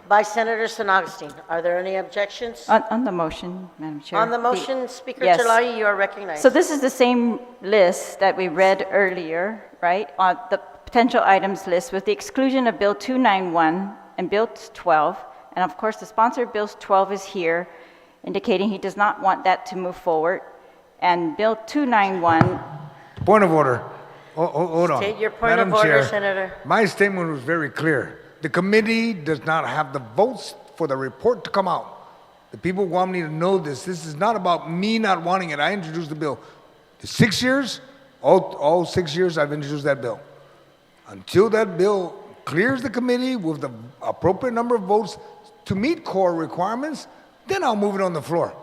by Senator San Augustine. Are there any objections? On the motion, Madam Chair. On the motion, Speaker Yes. Chalayi, you are recognized. So this is the same list that we read earlier, right? On the potential items list with the exclusion of Bill 291 and Bill 12. And of course, the sponsor of Bill 12 is here, indicating he does not want that to move forward. And Bill 291, Point of order. Hold on. State your point Madam of order, Chair, Senator. My statement was very clear. The committee does not have the votes for the report to come out. The people want me to know this. This is not about me not wanting it. I introduced the bill. The 6 years, all 6 years I've introduced that bill. Until that bill clears the committee with the appropriate number of votes to meet core requirements, then I'll move it on the floor.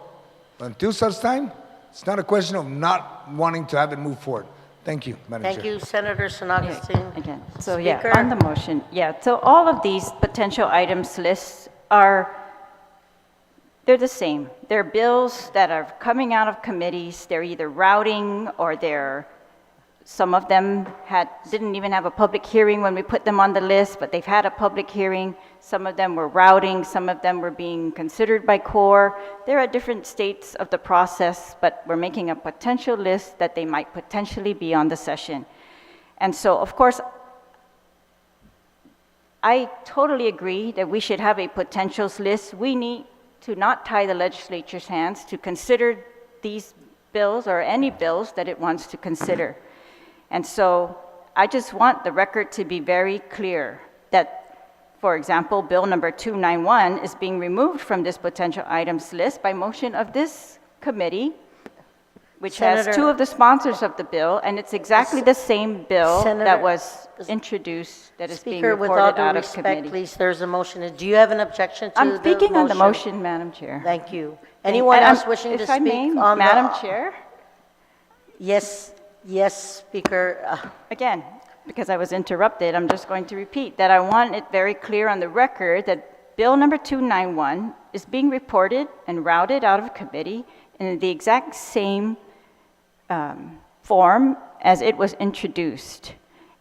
But until such time, it's not a question of not wanting to have it move forward. Thank you, Madam Chair. Thank you, Senator San Augustine. Again, so yeah, Speaker? on the motion, yeah, so all of these potential items lists they're the same. They're bills that are coming out of committees, they're either routing or some of them didn't even have a public hearing when we put them on the list, but they've had a public hearing. Some of them were routing, some of them were being considered by core. They're at different states of the process, but we're making a potential list that they might potentially be on the session. And so, of course, I totally agree that we should have a potentials list. We need to not tie the legislature's hands to consider these bills or any bills that it wants to consider. And so I just want the record to be very clear that, for example, Bill number 291 is being removed from this potential items list by motion of this committee, which has Senator- two of the sponsors of the bill, and it's exactly the same bill Senator- that was introduced that is being Speaker, with all reported due out of respect, committee. please, there's a motion. Do you have an objection to the I'm motion? speaking on the motion, Madam Chair. Thank you. Anyone And else wishing to if I speak may, on the... Madam Chair? Yes, Speaker. Again, because I was interrupted, I'm just going to repeat that I want it very clear on the record that Bill number 291 is being reported and routed out of committee in the exact same form as it was introduced.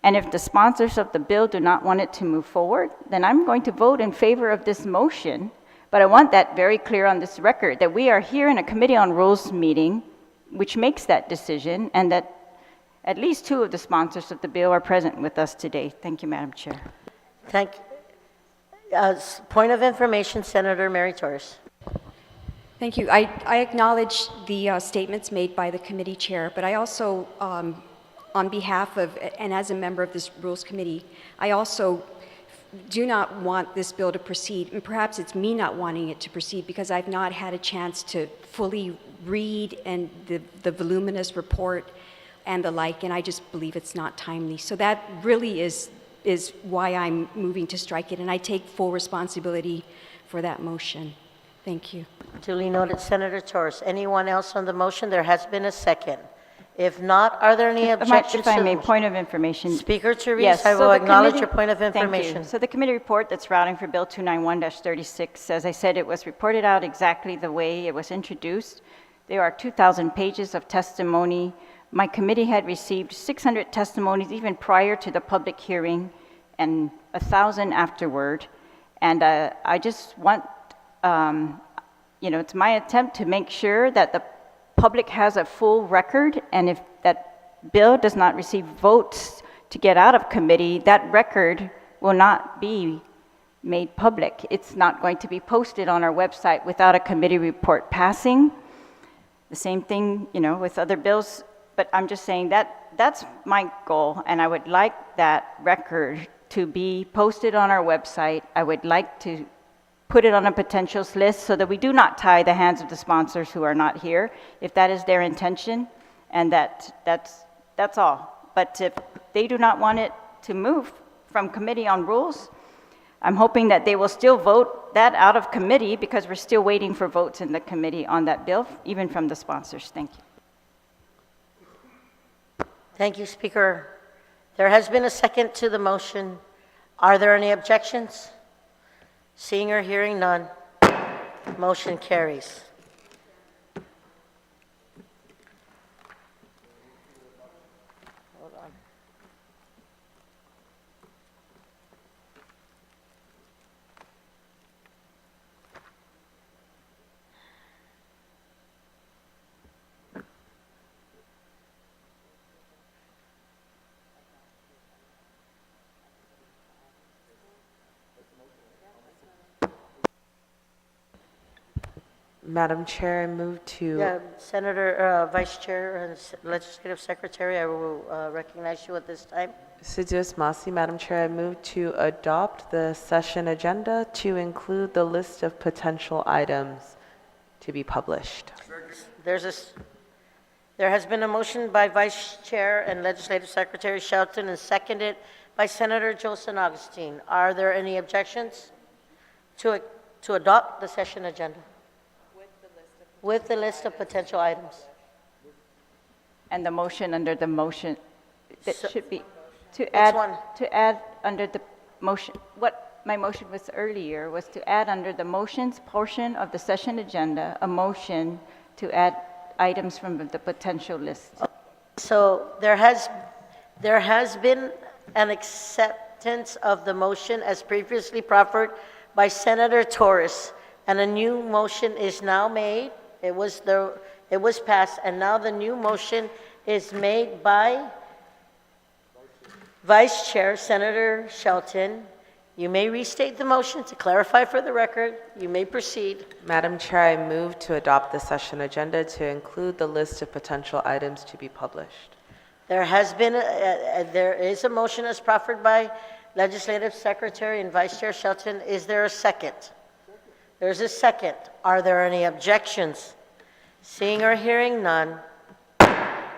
And if the sponsors of the bill do not want it to move forward, then I'm going to vote in favor of this motion. But I want that very clear on this record, that we are here in a Committee on Rules meeting, which makes that decision, and that at least two of the sponsors of the bill are present with us today. Thank you, Madam Chair. Thank you. Point of information, Senator Mary Torres. Thank you. I acknowledge the statements made by the committee chair, but I also, on behalf of, and as a member of this Rules Committee, I also do not want this bill to proceed, and perhaps it's me not wanting it to proceed because I've not had a chance to fully read and the voluminous report and the like, and I just believe it's not timely. So that really is why I'm moving to strike it, and I take full responsibility for that motion. Thank you. Duly noted, Senator Torres. Anyone else on the motion? There has been a second. If not, are there any objections If I to may, the point of information. Speaker Therese, Yes, I so will the acknowledge committee- your point of Thank you. information. So the committee report that's routing for Bill 291-36, as I said, it was reported out exactly the way it was introduced. There are 2,000 pages of testimony. My committee had received 600 testimonies even prior to the public hearing and 1,000 afterward. And I just want, it's my attempt to make sure that the public has a full record, and if that bill does not receive votes to get out of committee, that record will not be made public. It's not going to be posted on our website without a committee report passing. The same thing, with other bills, but I'm just saying that's my goal, and I would like that record to be posted on our website. I would like to put it on a potentials list so that we do not tie the hands of the sponsors who are not here, if that is their intention, and that's all. But if they do not want it to move from Committee on Rules, I'm hoping that they will still vote that out of committee because we're still waiting for votes in the committee on that bill, even from the sponsors. Thank you. Thank you, Speaker. There has been a second to the motion. Are there any objections? Seeing or hearing none, motion carries. Hold on. Madam Chair, I move to... Yeah, Senator, Vice Chair, and Legislative Secretary, I will recognize you at this time. Sidious Masi, Madam Chair, I move to adopt the session agenda to include the list of potential items to be published. There has been a motion by Vice Chair and Legislative Secretary Shelton and seconded by Senator Joseph Augustine. Are there any objections to adopt the session agenda? With the list of potential items. And the motion under the motion, that So- should be to one? add under the motion, what my motion was earlier was to add under the motions portion of the session agenda, a motion to add items from the potential list. So there has been an acceptance of the motion as previously proffered by Senator Torres, and a new motion is now made. It was passed, and now the new motion is made by Vice Chair Senator Shelton. You may restate the motion to clarify for the record. You may proceed. Madam Chair, I move to adopt the session agenda to include the list of potential items to be published. There is a motion as proffered by Legislative Secretary and Vice Chair Shelton. Is there a second? There's a second. Are there any objections? Seeing or hearing none,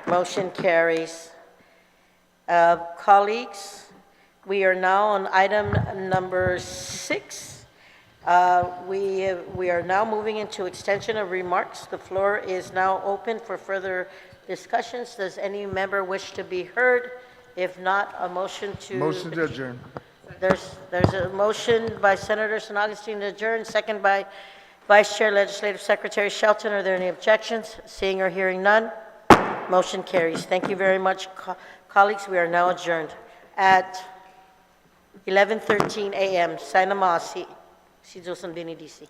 motion carries. Colleagues, we are now on item number 6. We are now moving into extension of remarks. The floor is now open for further discussions. Does any member wish to be heard? If not, a motion to... Motion to adjourn. There's a motion by Senator San Augustine to adjourn, second by Vice Chair Legislative Secretary Shelton. Are there any objections? Seeing or hearing none, motion carries. Thank you very much, colleagues. We are now adjourned at 11:13 a.m. Sana Masi, si Josan Bini DC.